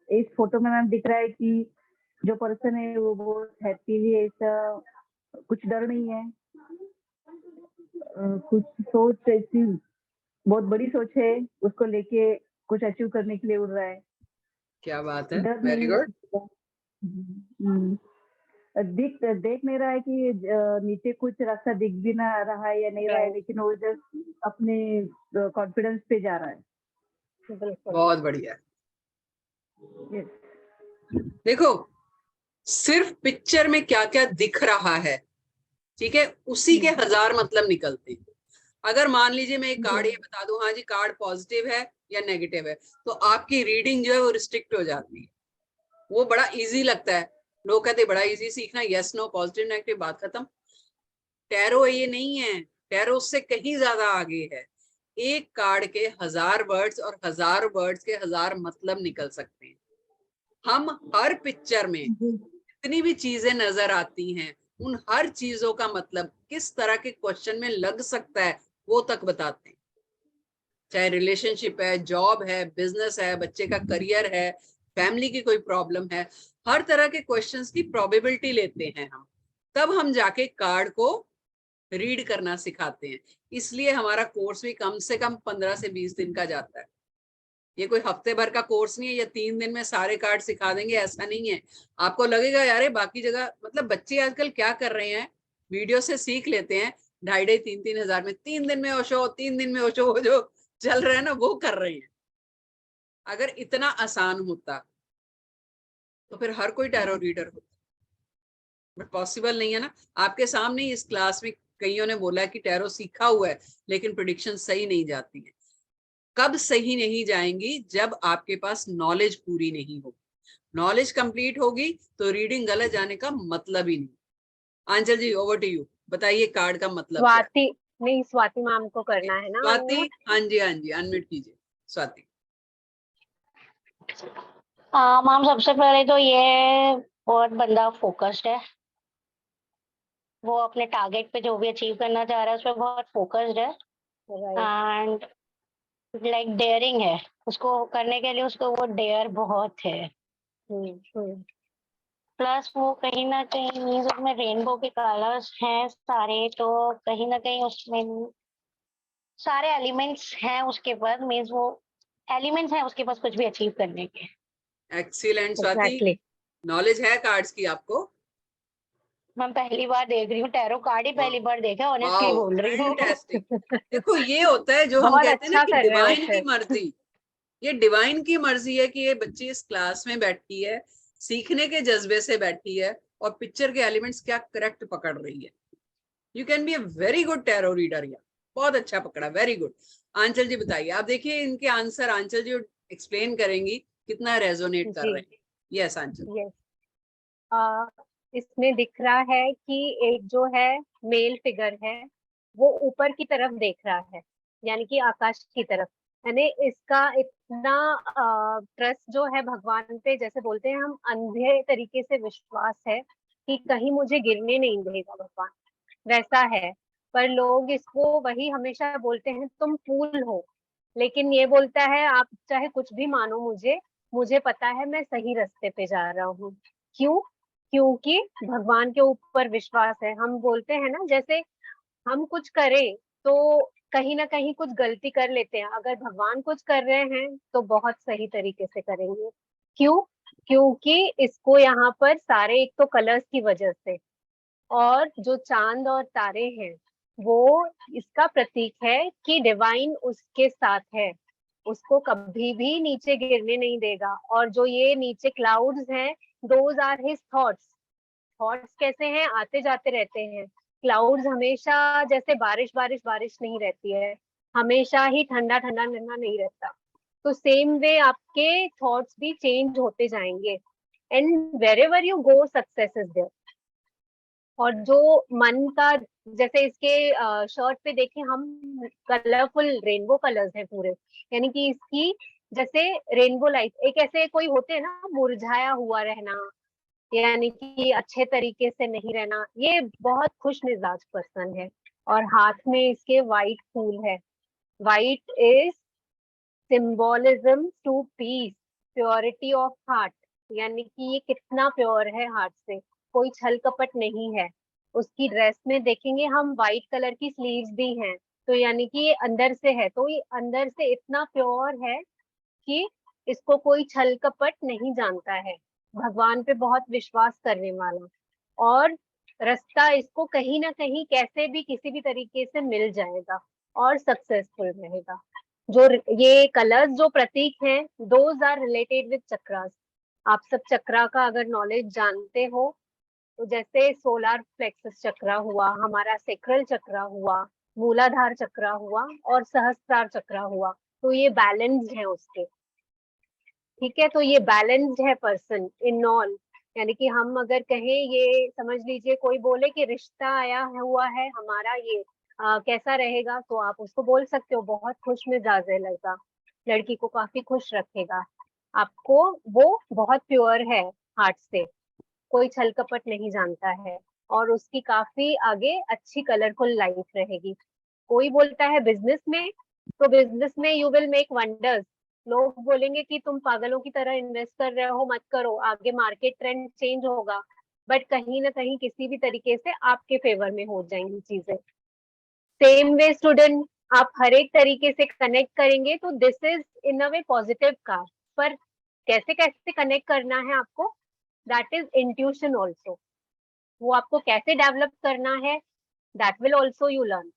इस फोटो में मैम दिख रहा है कि जो पर्सन है वो बहुत हैप्पीली, ऐसा कुछ डर नहीं है, कुछ सोच ऐसी बहुत बड़ी सोच है, उसको लेके कुछ अचीव करने के लिए उड़ रहा है। क्या बात है, डर वेरी नहीं गुड। है, देख नहीं रहा है कि नीचे कुछ रास्ता दिख भी ना रहा है या नहीं रहा है, लेकिन वो जस्ट अपने कॉन्फिडेंस पे जा रहा है। बहुत बढ़िया। Yes. देखो सिर्फ पिक्चर में क्या क्या दिख रहा है, ठीक है, उसी के 1000 मतलब निकलते हैं। अगर मान लीजिए मैं एक कार्ड ये बता दूं, हाँ जी कार्ड पॉजिटिव है या नेगेटिव है, तो आपकी रीडिंग जो है वो रिस्ट्रिक्ट हो जाती है। वो बड़ा इजी लगता है, लोग कहते हैं बड़ा इजी सीखना, यस नो पॉजिटिव नेगेटिव, बात खत्म। टैरो ये नहीं है, टैरो उससे कहीं ज्यादा आगे है। एक कार्ड के 1000 वर्ड्स और 1000 वर्ड्स के 1000 मतलब निकल सकते हैं। हम हर पिक्चर में जितनी भी चीजें नजर आती हैं, उन हर चीजों का मतलब किस तरह के क्वेश्चन में लग सकता है वो तक बताते हैं। चाहे रिलेशनशिप है, जॉब है, बिजनेस है, बच्चे का करियर है, फैमिली की कोई प्रॉब्लम है, हर तरह के क्वेश्चंस की प्रोबेबिलिटी लेते हैं हम, तब हम जाके कार्ड को रीड करना सिखाते हैं। इसलिए हमारा कोर्स भी कम से कम 15 से 20 दिन का जाता है। ये कोई हफ्ते भर का कोर्स नहीं है, या 3 दिन में सारे कार्ड सिखा देंगे, ऐसा नहीं है। आपको लगेगा यार बाकी जगह, मतलब बच्चे आजकल क्या कर रहे हैं, वीडियो से सीख लेते हैं 2,500-3,000 हजार में, 3 दिन में ओशो, 3 दिन में ओशो, वो जो चल रहे हैं ना वो कर रहे हैं। अगर इतना आसान होता तो फिर हर कोई टैरो रीडर होता, बट पॉसिबल नहीं है ना। आपके सामने ही इस क्लास में कईयों ने बोला कि टैरो सीखा हुआ है लेकिन प्रेडिक्शन सही नहीं जाती है। कब सही नहीं जाएंगी? जब आपके पास नॉलेज पूरी नहीं होगी। नॉलेज कंप्लीट होगी तो रीडिंग गलत जाने का मतलब ही नहीं। आंचल जी ओवर टू यू, बताइए कार्ड का मतलब क्या है? स्वाति, नहीं स्वाति मैम को करना है ना स्वाति, unmute? हाँ जी हाँ जी, अनम्यूट कीजिए स्वाति। मैम सबसे पहले तो ये बहुत बंदा फोकस्ड है, वो अपने टारगेट पे जो भी अचीव करना चाह रहा है उस पर बहुत फोकस्ड है Right. एंड लाइक डेयरिंग है, उसको करने के लिए उसको वो डेयर बहुत है। हम्म। प्लस वो कहीं ना कहीं मीन्स उसमें रेनबो के कलर्स हैं सारे, तो कहीं ना कहीं उसमें सारे एलिमेंट्स हैं उसके पास, मीन्स वो एलिमेंट्स हैं उसके पास कुछ भी अचीव करने के। Excellent Swati, Exactly. नॉलेज है कार्ड्स की आपको? मैं पहली बार देख रही हूँ टैरो कार्ड ही पहली बार देखा, ऑनेस्टली वाओ बोल रही हूँ। फैंटास्टिक। देखो ये होता है जो हम बहुत कहते हैं ना अच्छा कि कर रहे हो डिवाइन की फिर। मर्जी। ये डिवाइन की मर्जी है कि ये बच्ची इस क्लास में बैठी है, सीखने के जज्बे से बैठी है, और पिक्चर के एलिमेंट्स क्या करेक्ट पकड़ रही है। You can be a very good tarot reader. या बहुत अच्छा पकड़ा, वेरी गुड। आंचल जी बताइए, आप देखिए इनके आंसर आंचल जी एक्सप्लेन करेंगी कितना रेजोनेट कर जी, रहे हैं। यस आंचल। यस। इसमें दिख रहा है कि एक जो है मेल फिगर है वो ऊपर की तरफ देख रहा है, यानी कि आकाश की तरफ। यानी इसका इतना ट्रस्ट जो है भगवान पे, जैसे बोलते हैं हम अंधे तरीके से विश्वास है कि कहीं मुझे गिरने नहीं देगा भगवान, वैसा है। पर लोग इसको वही हमेशा बोलते हैं तुम फूल हो, लेकिन ये बोलता है आप चाहे कुछ भी मानो मुझे, मुझे पता है मैं सही रास्ते पे जा रहा हूँ। क्यों? क्योंकि भगवान के ऊपर विश्वास है। हम बोलते हैं ना, जैसे हम कुछ करें तो कहीं ना कहीं कुछ गलती कर लेते हैं, अगर भगवान कुछ कर रहे हैं तो बहुत सही तरीके से करेंगे। क्यों? क्योंकि इसको यहाँ पर सारे, एक तो कलर्स की वजह से, और जो चांद और तारे हैं वो इसका प्रतीक है कि डिवाइन उसके साथ है, उसको कभी भी नीचे गिरने नहीं देगा। और जो ये नीचे क्लाउड्स हैं, those are his thoughts. Thoughts कैसे हैं? आते जाते रहते हैं। क्लाउड्स हमेशा, जैसे बारिश बारिश बारिश नहीं रहती है, हमेशा ही ठंडा ठंडा ठंडा नहीं रहता, तो सेम वे आपके थॉट्स भी चेंज होते जाएंगे। And wherever you go success is there. और जो मन का, जैसे इसके शर्ट पे देखें हम, कलरफुल रेनबो कलर्स हैं पूरे, यानी कि इसकी जैसे रेनबो लाइट, एक ऐसे कोई होते हैं ना मुरझाया हुआ रहना, यानी कि अच्छे तरीके से नहीं रहना। ये बहुत खुश मिजाज पर्सन है। और हाथ में इसके वाइट फूल है। White is symbolism to peace, purity of heart, यानी कि ये कितना प्योर है हार्ट से, कोई छल कपट नहीं है। उसकी ड्रेस में देखेंगे हम वाइट कलर की स्लीव्स भी हैं, तो यानी कि ये अंदर से है, तो ये अंदर से इतना प्योर है कि इसको कोई छल कपट नहीं जानता है। भगवान पे बहुत विश्वास करने वाला, और रास्ता इसको कहीं ना कहीं कैसे भी किसी भी तरीके से मिल जाएगा और सक्सेसफुल रहेगा। जो ये कलर्स जो प्रतीक हैं, those are related with chakras. आप सब चक्रा का अगर नॉलेज जानते हो, तो जैसे सोलार प्लेक्सस चक्रा हुआ, हमारा सेक्रल चक्रा हुआ, मूलाधार चक्र हुआ और सहस्त्रार चक्र हुआ, तो ये बैलेंस्ड है उसके। ठीक है, तो ये बैलेंस्ड है पर्सन इन ऑल। यानी कि हम अगर कहें, ये समझ लीजिए कोई बोले कि रिश्ता आया हुआ है हमारा, ये कैसा रहेगा, तो आप उसको बोल सकते हो बहुत खुश मिजाज है लड़का, लड़की को काफी खुश रखेगा आपको, वो बहुत प्योर है हार्ट से, कोई छल कपट नहीं जानता है, और उसकी काफी आगे अच्छी कलरफुल लाइफ रहेगी। कोई बोलता है बिजनेस में, तो बिजनेस में यू विल मेक वंडर्स, लोग बोलेंगे कि तुम पागलों की तरह इन्वेस्ट कर रहे हो, मत करो, आगे मार्केट ट्रेंड चेंज होगा, बट कहीं ना कहीं किसी भी तरीके से आपके फेवर में हो जाएंगी चीजें। सेम वे स्टूडेंट, आप हर एक तरीके से कनेक्ट करेंगे तो this is in a way positive card, पर कैसे कैसे कनेक्ट करना है आपको, दैट इज इंट्यूशन ऑल्सो, वो आपको कैसे डेवलप करना है, that will also you learn.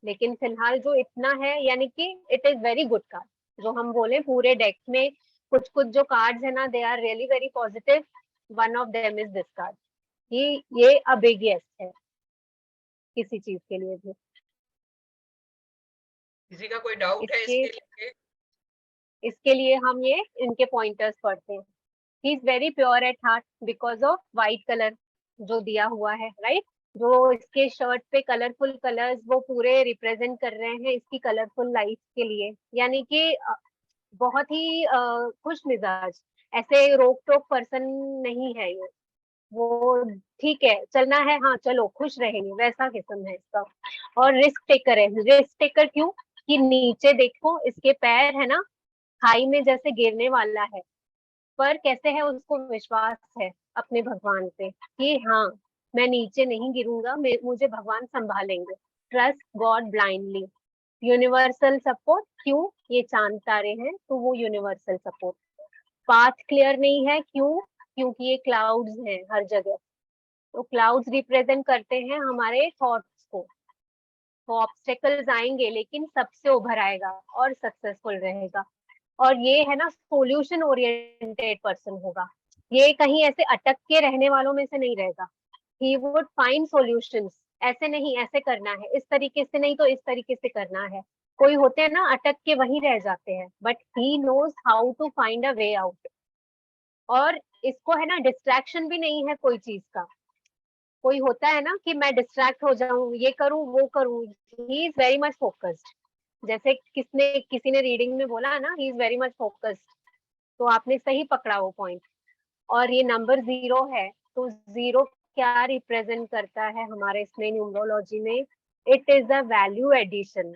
लेकिन फिलहाल जो इतना है, यानी कि it is very good card, जो हम बोले पूरे डेक में कुछ कुछ जो कार्ड्स है ना, they are really very positive, one of them is this card, ये अ बिग यस है किसी चीज के लिए भी। किसी का कोई डाउट है इसके लिए हम ये इनके पॉइंटर्स पढ़ते हैं। ही is very pure at heart because of white colour जो दिया हुआ है, राइट, जो इसके शर्ट पे कलरफुल कलर्स वो पूरे रिप्रेजेंट कर रहे हैं इसकी कलरफुल लाइफ के लिए, यानी कि बहुत ही खुश मिजाज, ऐसे रोक टोक पर्सन नहीं है ये, वो ठीक है चलना है, हाँ चलो खुश रहेंगे, वैसा किस्म है इसका। और रिस्क टेकर है, रिस्क टेकर क्यों, कि नीचे देखो इसके पैर है ना खाई में जैसे गिरने वाला है, पर कैसे है उसको विश्वास है अपने भगवान पे कि हाँ मैं नीचे नहीं गिरूंगा, मुझे भगवान संभालेंगे। Trust God blindly, universal support, क्यों, ये चांद तारे हैं तो वो यूनिवर्सल सपोर्ट। पाथ क्लियर नहीं है, क्यों, क्योंकि ये क्लाउड्स हैं हर जगह, तो क्लाउड्स रिप्रेजेंट करते हैं हमारे थॉट्स को, तो ऑब्स्टेकल्स आएंगे लेकिन सबसे उभर आएगा और सक्सेसफुल रहेगा। और ये है ना सॉल्यूशन ओरिएंटेड पर्सन होगा, ये कहीं ऐसे अटक के रहने वालों में से नहीं रहेगा, ही वुड फाइंड सॉल्यूशंस, ऐसे नहीं ऐसे करना है, इस तरीके से नहीं तो इस तरीके से करना है। कोई होते हैं ना अटक के वहीं रह जाते हैं, but he knows how to find a way out. और इसको है ना डिस्ट्रैक्शन भी नहीं है कोई चीज का, कोई होता है ना कि मैं डिस्ट्रैक्ट हो जाऊं, ये करूं वो करूं, ही इज वेरी मच फोकस्ड, जैसे किसी ने रीडिंग में बोला ना, ही इज वेरी मच फोकस्ड, तो आपने सही पकड़ा वो पॉइंट। और ये नंबर 0 है, तो 0 क्या रिप्रेजेंट करता है हमारे इसमें न्यूमरोलॉजी में, it is a value addition.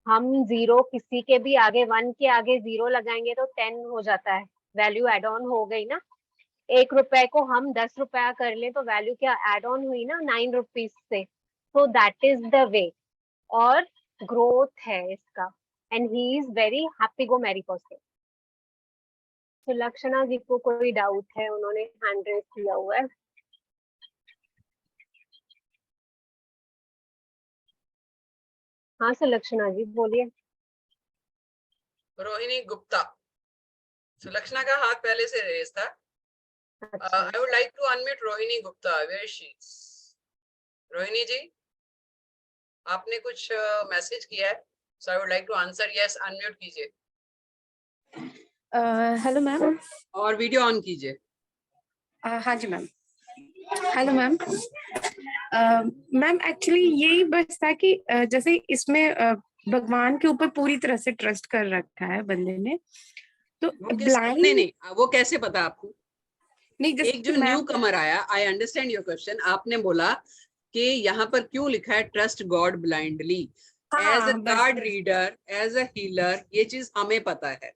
हम 0 किसी के भी आगे 1 के आगे 0 लगाएंगे तो 10 हो जाता है, वैल्यू एड ऑन हो गई ना। 1 रुपए को हम 10 रुपया कर ले तो वैल्यू क्या एड ऑन हुई ना 9 रुपीज से, तो दैट इज द वे, और ग्रोथ है इसका, and he is very happy go merry person. Sulakshana ji को कोई डाउट है, उन्होंने हैंड रेज किया हुआ है। हाँ सुलक्षणा जी बोलिए। रोहिणी गुप्ता, सुलक्षणा का हाथ पहले से रेज था। अच्छा, I would like to unmute Rohini Gupta. Where is she? Rohini जी, आपने कुछ मैसेज किया है, so I would like to answer. Yes, unmute कीजिए। Hello ma'am. और वीडियो ऑन कीजिए। हाँ जी ma'am. Hello ma'am. Ma'am actually यही बस था कि जैसे इसमें भगवान के ऊपर पूरी तरह से ट्रस्ट कर रखा है बंदे ने, तो ब्लाइंड नहीं, वो कैसे पता आपको? नहीं, एक जो न्यू कमर आया, आई अंडरस्टैंड योर क्वेश्चन, आपने बोला कि यहाँ पर क्यों लिखा है trust God blindly, as a card reader, as a healer, ये चीज हमें पता है,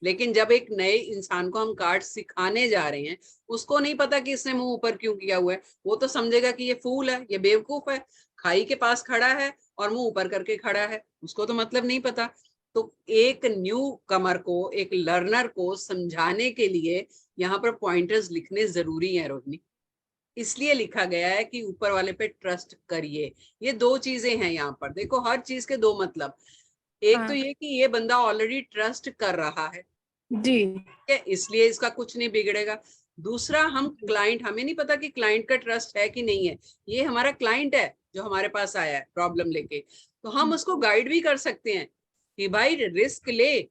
लेकिन जब एक नए इंसान को हम कार्ड सिखाने जा रहे हैं, उसको नहीं पता कि इसने मुंह ऊपर क्यों किया हुआ है, वो तो समझेगा कि ये फूल है, ये बेवकूफ है, खाई के पास खड़ा है और मुंह ऊपर करके खड़ा है, उसको तो मतलब नहीं पता। तो एक न्यू कमर को, एक लर्नर को समझाने के लिए यहाँ पर पॉइंटर्स लिखने जरूरी है रोहिणी, इसलिए लिखा गया है कि ऊपर वाले पे ट्रस्ट करिए। ये 2 चीजें हैं यहाँ पर, देखो हर चीज के 2 मतलब, एक तो ये कि ये बंदा ऑलरेडी ट्रस्ट कर रहा है जी, ठीक है, इसलिए इसका कुछ नहीं बिगड़ेगा। दूसरा, हम क्लाइंट, हमें नहीं पता कि क्लाइंट का ट्रस्ट है कि नहीं है। ये हमारा क्लाइंट है जो हमारे पास आया है प्रॉब्लम लेके, तो हम उसको गाइड भी कर सकते हैं कि भाई रिस्क ले।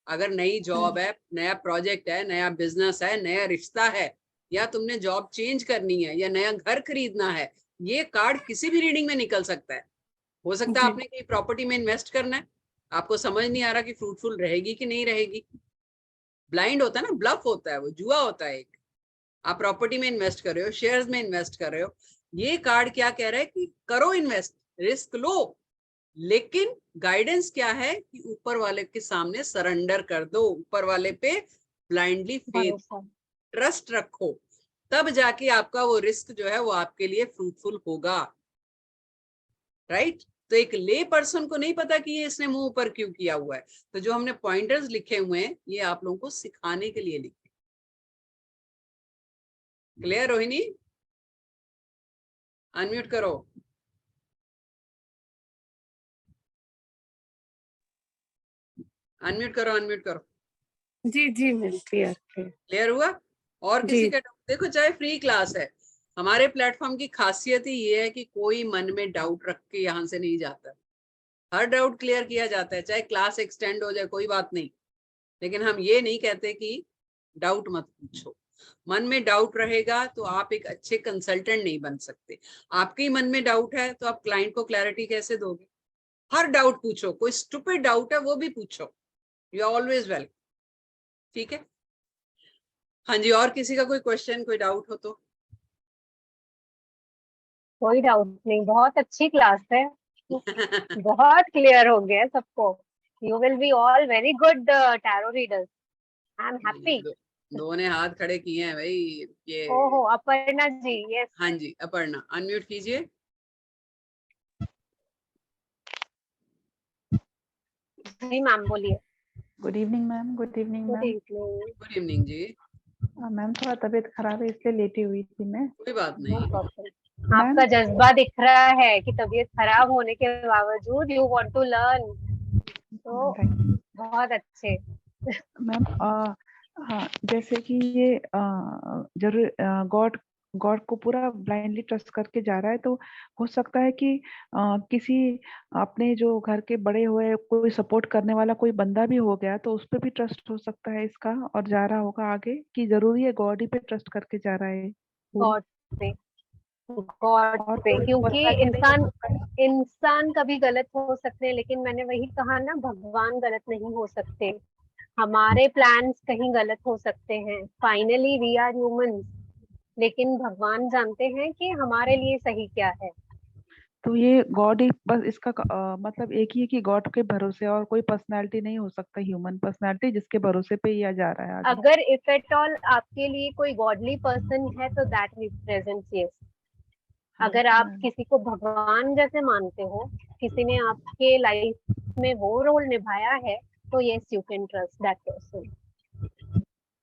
अगर नई जॉब है, नया प्रोजेक्ट है, नया बिजनेस है, नया रिश्ता है, या तुमने जॉब चेंज करनी है, या नया घर खरीदना है, ये कार्ड किसी भी रीडिंग में निकल सकता है। हो सकता है आपने कहीं प्रॉपर्टी में इन्वेस्ट करना है, आपको समझ नहीं आ रहा कि फ्रूटफुल रहेगी कि नहीं रहेगी। ब्लाइंड होता है ना, ब्लफ होता है, वो जुआ होता है एक। आप प्रॉपर्टी में इन्वेस्ट कर रहे हो, शेयर्स में इन्वेस्ट कर रहे हो, ये कार्ड क्या कह रहा है कि करो इन्वेस्ट, रिस्क लो, लेकिन गाइडेंस क्या है कि ऊपर वाले के सामने सरेंडर कर दो, ऊपर वाले पे ब्लाइंडली फेथ, ट्रस्ट रखो, तब जाके आपका वो रिस्क जो है वो आपके लिए फ्रूटफुल होगा। राइट? तो एक ले पर्सन को नहीं पता कि ये इसने मुंह ऊपर क्यों किया हुआ है। तो जो हमने पॉइंटर्स लिखे हुए हैं, ये आप लोगों को सिखाने के लिए लिखे। क्लियर रोहिणी? अनम्यूट करो। अनम्यूट करो, अनम्यूट करो। जी जी मैम, क्लियर क्लियर हुआ? और किसी का डाउट? देखो, चाहे फ्री क्लास है, हमारे प्लेटफॉर्म की खासियत ही ये है कि कोई मन में डाउट रख के यहाँ से नहीं जाता। हर डाउट क्लियर किया जाता है, चाहे क्लास एक्सटेंड हो जाए, कोई बात नहीं। लेकिन हम ये नहीं कहते कि डाउट मत पूछो। मन में डाउट रहेगा तो आप एक अच्छे कंसल्टेंट नहीं बन सकते। आपके ही मन में डाउट है तो आप क्लाइंट को क्लैरिटी कैसे दोगे? हर डाउट पूछो, कोई स्टूपिड डाउट है वो भी पूछो, यू आर ऑलवेज वेलकम। ठीक है? हाँ जी, और किसी का कोई क्वेश्चन, कोई डाउट हो तो? कोई डाउट नहीं, बहुत अच्छी क्लास है, बहुत क्लियर हो गया सबको। You will be all very good tarot readers. I am happy. दो ने हाथ खड़े किए हैं भाई, ये। ओहो, अपर्णा जी, यस। हाँ जी, अपर्णा अनम्यूट कीजिए। जी मैम, बोलिए। Good evening ma'am. Good evening good ma'am. Evening. Good evening जी। मैम थोड़ा तबीयत खराब है इसलिए लेटी हुई थी मैं। कोई बात नो नहीं। प्रॉब्लम। आपका जज्बा दिख रहा है कि तबीयत खराब होने के बावजूद यू वांट टू लर्न, तो बहुत अच्छे। मैम हाँ, जैसे कि ये जरूर गॉड को पूरा ब्लाइंडली ट्रस्ट करके जा रहा है, तो हो सकता है कि किसी अपने जो घर के बड़े हुए कोई सपोर्ट करने वाला कोई बंदा भी हो गया, तो उस पर भी ट्रस्ट हो सकता है इसका, और जा रहा होगा आगे, कि जरूरी है गॉड ही पे ट्रस्ट करके जा रहा है? गॉड पे, गॉड और पे, कोई क्योंकि पर्सनैलिटी नहीं हो इंसान सकता है? इंसान कभी गलत हो सकते हैं, लेकिन मैंने वही कहा ना, भगवान गलत नहीं हो सकते। हमारे प्लान्स कहीं गलत हो सकते हैं, फाइनली वी आर ह्यूमंस, लेकिन भगवान जानते हैं कि हमारे लिए सही क्या है। तो ये गॉड ही बस इसका मतलब एक ही है कि गॉड के भरोसे, और कोई पर्सनालिटी नहीं हो सकता, ह्यूमन पर्सनालिटी जिसके भरोसे पे यह जा रहा है आगे? अगर इफ एट ऑल आपके लिए कोई गॉडली पर्सन है तो दैट रिप्रेजेंट्स यस। अगर आप किसी को भगवान जैसे मानते हो, किसी ने आपके लाइफ में वो रोल निभाया है, तो yes you can trust that person.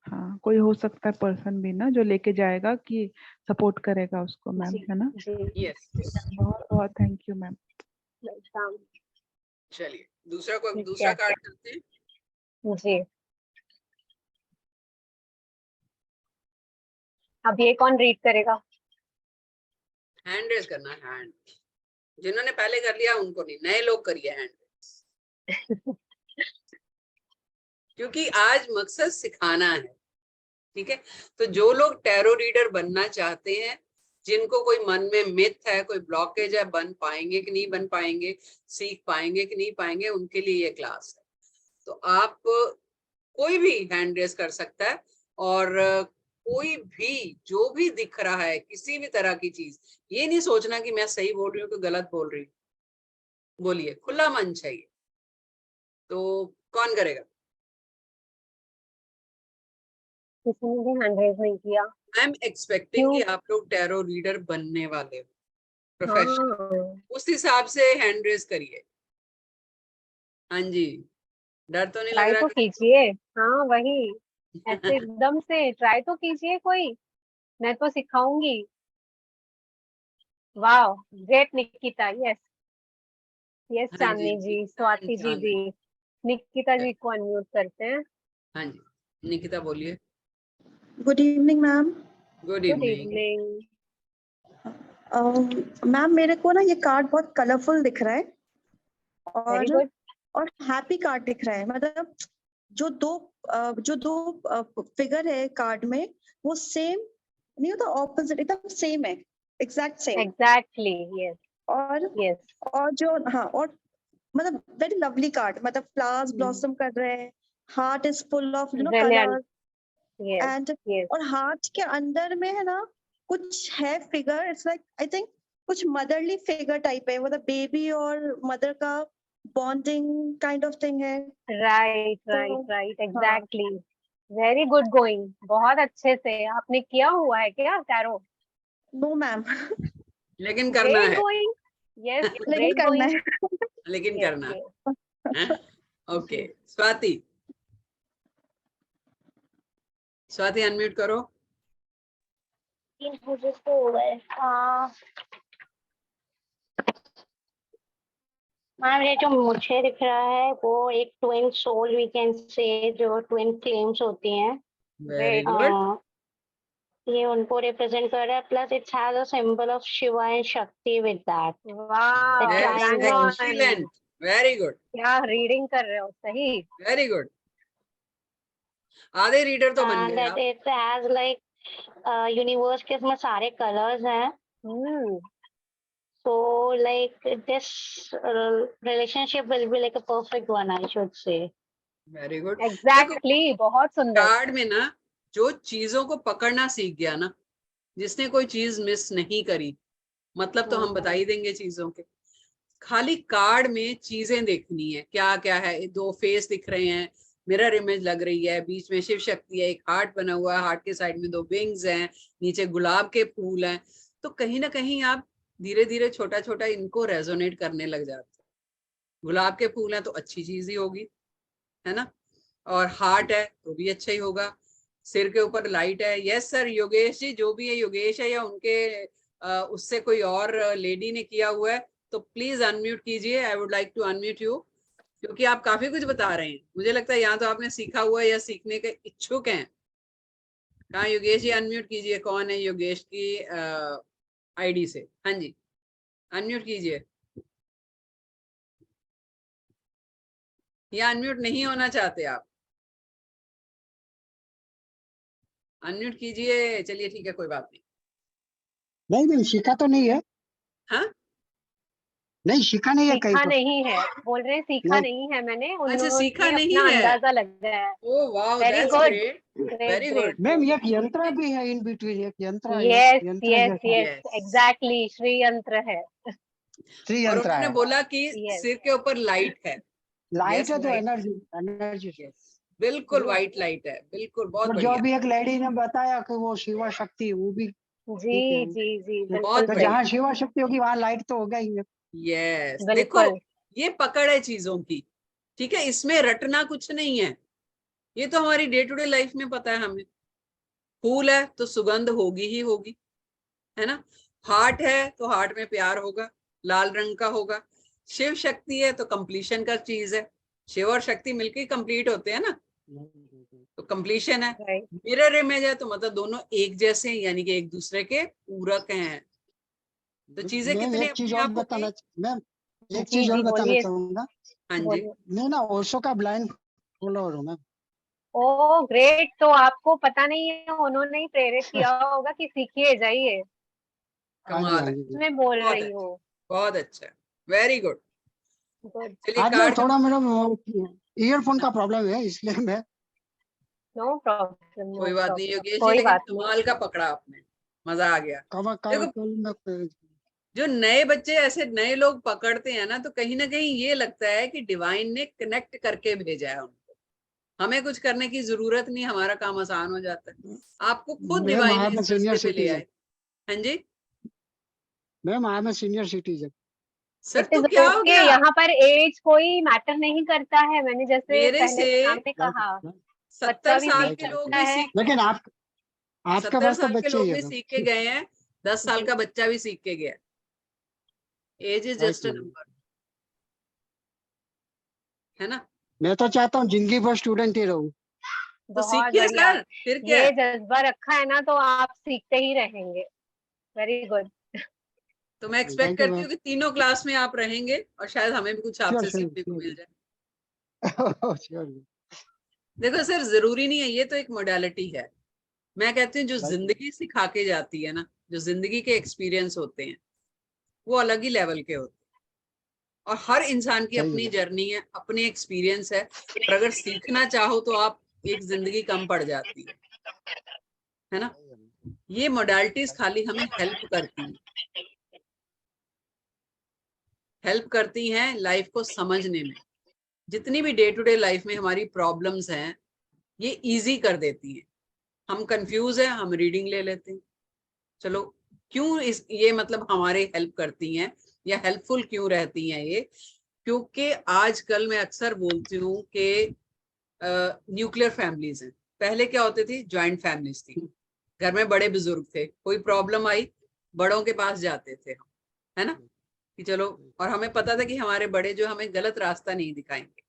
हाँ, कोई हो सकता है पर्सन भी ना जो लेके जाएगा, कि सपोर्ट करेगा उसको मैम, जी है ना? जी। यस। बहुत बहुत थैंक यू मैम। वेलकम। चलिए, दूसरा को ठीक दूसरा है कार्ड करते हैं। जी। अब ये कौन रीड करेगा? हैंड रेज करना है, हैंड। जिन्होंने पहले कर लिया उनको नहीं, नए लोग करिए हैंड। क्योंकि आज मकसद सिखाना है। ठीक है? तो जो लोग टैरो रीडर बनना चाहते हैं, जिनको कोई मन में मिथ है, कोई ब्लॉकेज है, बन पाएंगे कि नहीं बन पाएंगे, सीख पाएंगे कि नहीं पाएंगे, उनके लिए ये क्लास है। तो आप कोई भी हैंड रेज कर सकता है, और कोई भी जो भी दिख रहा है, किसी भी तरह की चीज, ये नहीं सोचना कि मैं सही बोल रही हूँ कि गलत बोल रही हूँ। बोलिए, खुला मन चाहिए। तो कौन करेगा? किसी ने भी हैंड रेज नहीं किया। आई एम एक्सपेक्टिंग कि आप लोग टैरो रीडर बनने वाले हो, प्रोफेशनल। हाँ, उस हिसाब से हैंड रेज करिए। हाँ जी, डर तो नहीं लग ट्राई रहा तो कि कीजिए। हाँ वही, ऐसे एकदम से ट्राई तो कीजिए कोई, मैं तो सिखाऊंगी। वाह, ग्रेट निकिता, यस यस। हाँ जी, चांदनी जी, स्वाति जी भी। निकिता जी को अनम्यूट करते हैं। हाँ जी, निकिता बोलिए। Good evening ma'am. Good good evening. Evening. Ma'am मेरे को ना ये कार्ड बहुत कलरफुल दिख रहा है वेरी और गुड। हैप्पी कार्ड दिख रहा है। मतलब जो दो फिगर है कार्ड में वो सेम नहीं होता, ऑपोजिट एकदम सेम है, एग्जैक्ट सेम। एग्जैक्टली यस और यस जो हाँ, और मतलब वेरी लवली कार्ड, मतलब फ्लावर्स ब्लॉसम कर रहे हैं, heart is full of brilliant colour yes and yes और हार्ट के अंदर में है ना कुछ है figure, it's like I think कुछ मदरली फिगर टाइप है, मतलब बेबी और मदर का बॉन्डिंग काइंड ऑफ थिंग है। राइट तो राइट राइट हाँ, एग्जैक्टली। वेरी गुड गोइंग, बहुत अच्छे से आपने किया हुआ है क्या टैरो? नो मैम लेकिन करना ग्रेट है। गोइंग। यस लेकिन ग्रेट करना गोइंग। है। लेकिन यस करना यस है। ओके स्वाति, स्वाति अनम्यूट करो। 3 पूजेस तो हो गए। मैम ये जो मुझे दिख रहा है वो एक twin soul we can say, जो ट्विन फ्लेम्स होती हैं, वेरी गुड। ये उनको रिप्रेजेंट कर रहा है। Plus it has a symbol of Shiva and Shakti with that. Wow yes bang on. Excellent, very good, क्या रीडिंग कर रहे हो, सही। Very good. आधे रीडर तो बन एंड गए दैट आप। इट हैज लाइक यूनिवर्स के इसमें सारे कलर्स हैं। So like this relationship will be like a perfect one, I should say. Very good. Exactly बहुत सुंदर। कार्ड में ना जो चीजों को पकड़ना सीख गया ना, जिसने कोई चीज मिस नहीं करी, मतलब तो हम बता ही देंगे चीजों के, खाली कार्ड में चीजें देखनी है, क्या क्या है। 2 फेस दिख रहे हैं, मिरर इमेज लग रही है, बीच में शिव शक्ति है, एक हार्ट बना हुआ है, हार्ट के साइड में 2 विंग्स हैं, नीचे गुलाब के फूल हैं। तो कहीं ना कहीं आप धीरे धीरे छोटा छोटा इनको रेजोनेट करने लग जाते हैं। गुलाब के फूल हैं तो अच्छी चीज ही होगी, है ना, और हार्ट है तो भी अच्छा ही होगा। सिर के ऊपर लाइट है। यस सर, योगेश जी, जो भी है, योगेश है या उनके उससे कोई और लेडी ने किया हुआ है तो प्लीज अनम्यूट कीजिए। I would like to unmute you, क्योंकि आप काफी कुछ बता रहे हैं। मुझे लगता है यहाँ तो आपने सीखा हुआ है या सीखने के इच्छुक हैं। कहाँ योगेश जी, अनम्यूट कीजिए। कौन है योगेश की आईडी से? हाँ जी, अनम्यूट कीजिए। या अनम्यूट नहीं होना चाहते आप? अनम्यूट कीजिए। चलिए ठीक है, कोई बात नहीं। नहीं सीखा तो नहीं है। हाँ नहीं सीखा नहीं है, कहीं सीखा पर नहीं है, बोल रहे हैं सीखा नहीं है मैंने, अच्छा, सीखा उन्होंने नहीं अपना है। अंदाजा लगाया है। Oh wow, very that's good great, great very great. Good. Ma'am, एक यंत्र भी है इन बिटवीन, एक यंत्र यस यंत्र यस जैसा यस यस। एग्जैक्टली, श्री यंत्र है। श्री और यंत्र उन्होंने है। बोला कि यस सिर के ऊपर लाइट है। लाइट यस है तो लाइट, एनर्जी एनर्जी। यस बिल्कुल व्हाइट लाइट है, बिल्कुल, बहुत और जो बढ़िया, अभी एक लेडी ने बताया कि वो शिवा शक्ति, वो भी ठीक है। जी जी जी बिल्कुल बहुत तो सही। जहाँ शिवा शक्ति होगी वहाँ लाइट तो होगा ही है। यस। देखो बिल्कुल ये पकड़ है चीजों की, ठीक है, इसमें रटना कुछ नहीं है। ये तो हमारी डे टू डे लाइफ में पता है हमें। फूल है तो सुगंध होगी ही होगी, है ना। हार्ट है तो हार्ट में प्यार होगा, लाल रंग का होगा। शिव शक्ति है तो कंप्लीशन का चीज है। शिव और शक्ति मिलकर कंप्लीट होते हैं ना, तो कंप्लीशन है। राइट। मिरर इमेज है तो मतलब दोनों एक जैसे हैं, यानी कि एक दूसरे के पूरक हैं। तो चीजें मैम कितनी एक चीज अपने और आप होगी। मैम एक जी चीज और जी बताना बोलिए चाहूंगा। हाँ जी, बोलिए। मैं ना ओशो का ब्लाइंड फॉलोअर हूँ मैम। ओ ग्रेट, तो आपको पता नहीं है, उन्होंने ही प्रेरित किया होगा कि सीखिए जाइए। हाँ जी कमाल हाँ है, जी। मैं बोल बहुत रही अच्छा, हूँ। बहुत अच्छा, वेरी गुड। गुड। चलिए आज मैम कार्ड, थोड़ा मेरा ईयरफोन का प्रॉब्लम है, इसलिए मैं नो प्रॉब्लम नो कोई बात नहीं प्रॉब्लम, योगेश जी, कोई लेकिन बात नहीं। कमाल का पकड़ा आपने, मजा आ गया। देखो कल मैं जो नए बच्चे ऐसे नए लोग पकड़ते हैं ना, तो कहीं ना कहीं ये लगता है कि डिवाइन ने कनेक्ट करके भेजा है उनको। हमें कुछ करने की जरूरत नहीं, हमारा काम आसान हो जाता है। आपको खुद मैम डिवाइन आई एम इस सीनियर रास्ते पे ले सिटीजन। आए। हाँ जी ma'am I am senior citizen. Sir, it तो इज क्या हो ओके, गया? यहाँ पर एज कोई मैटर नहीं करता है, मैंने जैसे मेरे पहले से सामने कहा, 70 बच्चा भी साल सीख के लोग सकता भी है। सीख, लेकिन आपके 70 पास तो साल के बच्चे लोग ही है भी मैम। सीख के गए हैं, 10 साल जी का बच्चा भी सीख के गया। As is right just a ma'am. Number, है ना। मैं तो चाहता हूँ जिंदगी भर स्टूडेंट ही रहूँ। तो बहुत सीखिए बढ़िया। सर, फिर क्या ये है? जज्बा रखा है ना तो आप सीखते ही रहेंगे। Very good. तो मैं एक्सपेक्ट थैंक यू करती मैम। हूँ कि तीनों क्लास में आप रहेंगे और शायद हमें भी कुछ श्योर आपसे श्योर सीखने को मिल जाए। श्योर। देखो सर, जरूरी नहीं है, ये तो एक मोडालिटी है। मैं कहती हूँ जो Right. जिंदगी सिखा के जाती है ना, जो जिंदगी के एक्सपीरियंस होते हैं वो अलग ही लेवल के होते हैं। और हर इंसान की सही अपनी है। जर्नी है, अपनी एक्सपीरियंस है। और अगर सीखना चाहो तो आप एक जिंदगी कम पड़ जाती है ना। ये मोडालिटीज खाली हमें हेल्प करती हैं लाइफ को समझने में। जितनी भी डे टू डे लाइफ में हमारी प्रॉब्लम्स हैं, ये इजी कर देती हैं। हम कंफ्यूज हैं, हम रीडिंग ले लेते हैं। चलो, क्यों ये मतलब हमारे हेल्प करती हैं या हेल्पफुल क्यों रहती हैं ये? क्योंकि आजकल मैं अक्सर बोलती हूँ कि न्यूक्लियर फैमिलीज हैं। पहले क्या होते थी? ज्वाइंट फैमिलीज थी। घर में बड़े बुजुर्ग थे, कोई प्रॉब्लम आई बड़ों के पास जाते थे हम, है ना, कि चलो। और हमें पता था कि हमारे बड़े जो हमें गलत रास्ता नहीं दिखाएंगे।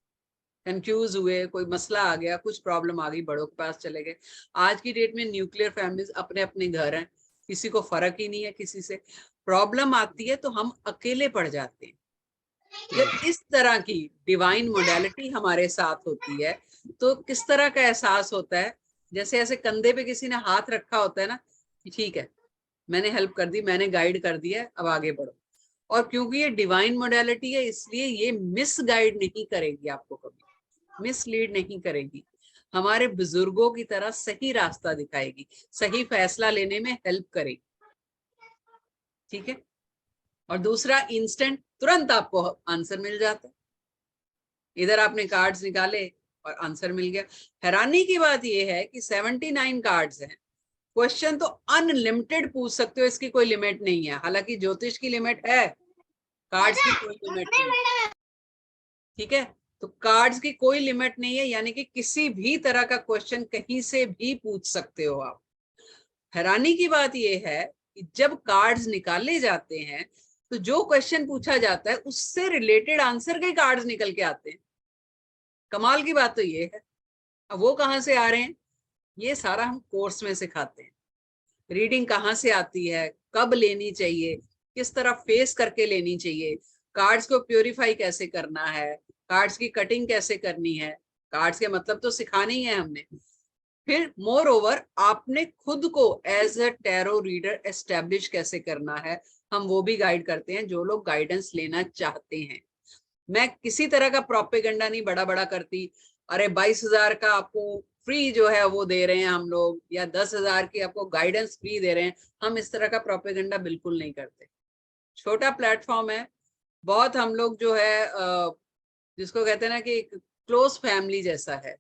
कंफ्यूज हुए, कोई मसला आ गया, कुछ प्रॉब्लम आ गई, बड़ों के पास चले गए। आज की डेट में न्यूक्लियर फैमिलीज अपने अपने घर हैं, किसी को फर्क ही नहीं है किसी से। प्रॉब्लम आती है तो हम अकेले पड़ जाते हैं। जब इस तरह की डिवाइन मोडालिटी हमारे साथ होती है तो किस तरह का एहसास होता है? जैसे ऐसे कंधे पे किसी ने हाथ रखा होता है ना, कि ठीक है, मैंने हेल्प कर दी, मैंने गाइड कर दिया, अब आगे बढ़ो। और क्योंकि ये डिवाइन मोडालिटी है, इसलिए ये मिस गाइड नहीं करेगी आपको, कभी मिसलीड नहीं करेगी। हमारे बुजुर्गों की तरह सही रास्ता दिखाएगी, सही फैसला लेने में हेल्प करेगी। ठीक है। और दूसरा, इंस्टेंट, तुरंत आपको आंसर मिल जाता है। इधर आपने कार्ड्स निकाले और आंसर मिल गया। हैरानी की बात यह है कि 79 कार्ड्स हैं। क्वेश्चन तो अनलिमिटेड पूछ सकते हो, इसकी कोई लिमिट नहीं है। हालांकि ज्योतिष की लिमिट है, कार्ड्स की कोई लिमिट नहीं है। ठीक है, तो कार्ड्स की कोई लिमिट नहीं है, यानी कि किसी भी तरह का क्वेश्चन कहीं से भी पूछ सकते हो आप। हैरानी की बात यह है कि जब कार्ड्स निकाले जाते हैं तो जो क्वेश्चन पूछा जाता है उससे रिलेटेड आंसर के कार्ड्स निकल के आते हैं। कमाल की बात तो ये है। अब वो कहाँ से आ रहे हैं? ये सारा हम कोर्स में सिखाते हैं। रीडिंग कहाँ से आती है, कब लेनी चाहिए, किस तरह फेस करके लेनी चाहिए, कार्ड्स को प्योरीफाई कैसे करना है, कार्ड्स की कटिंग कैसे करनी है। कार्ड्स के मतलब तो सिखाने ही है हमने। फिर मोर ओवर आपने खुद को as a tarot reader establish कैसे करना है, हम वो भी गाइड करते हैं जो लोग गाइडेंस लेना चाहते हैं। मैं किसी तरह का प्रोपेगेंडा नहीं बड़ा बड़ा करती। अरे 22,000 का आपको फ्री जो है वो दे रहे हैं हम लोग, या 10,000 की आपको गाइडेंस फ्री दे रहे हैं। हम इस तरह का प्रोपेगेंडा बिल्कुल नहीं करते। छोटा प्लेटफॉर्म है बहुत। हम लोग जो है जिसको कहते हैं ना कि क्लोज फैमिली जैसा है।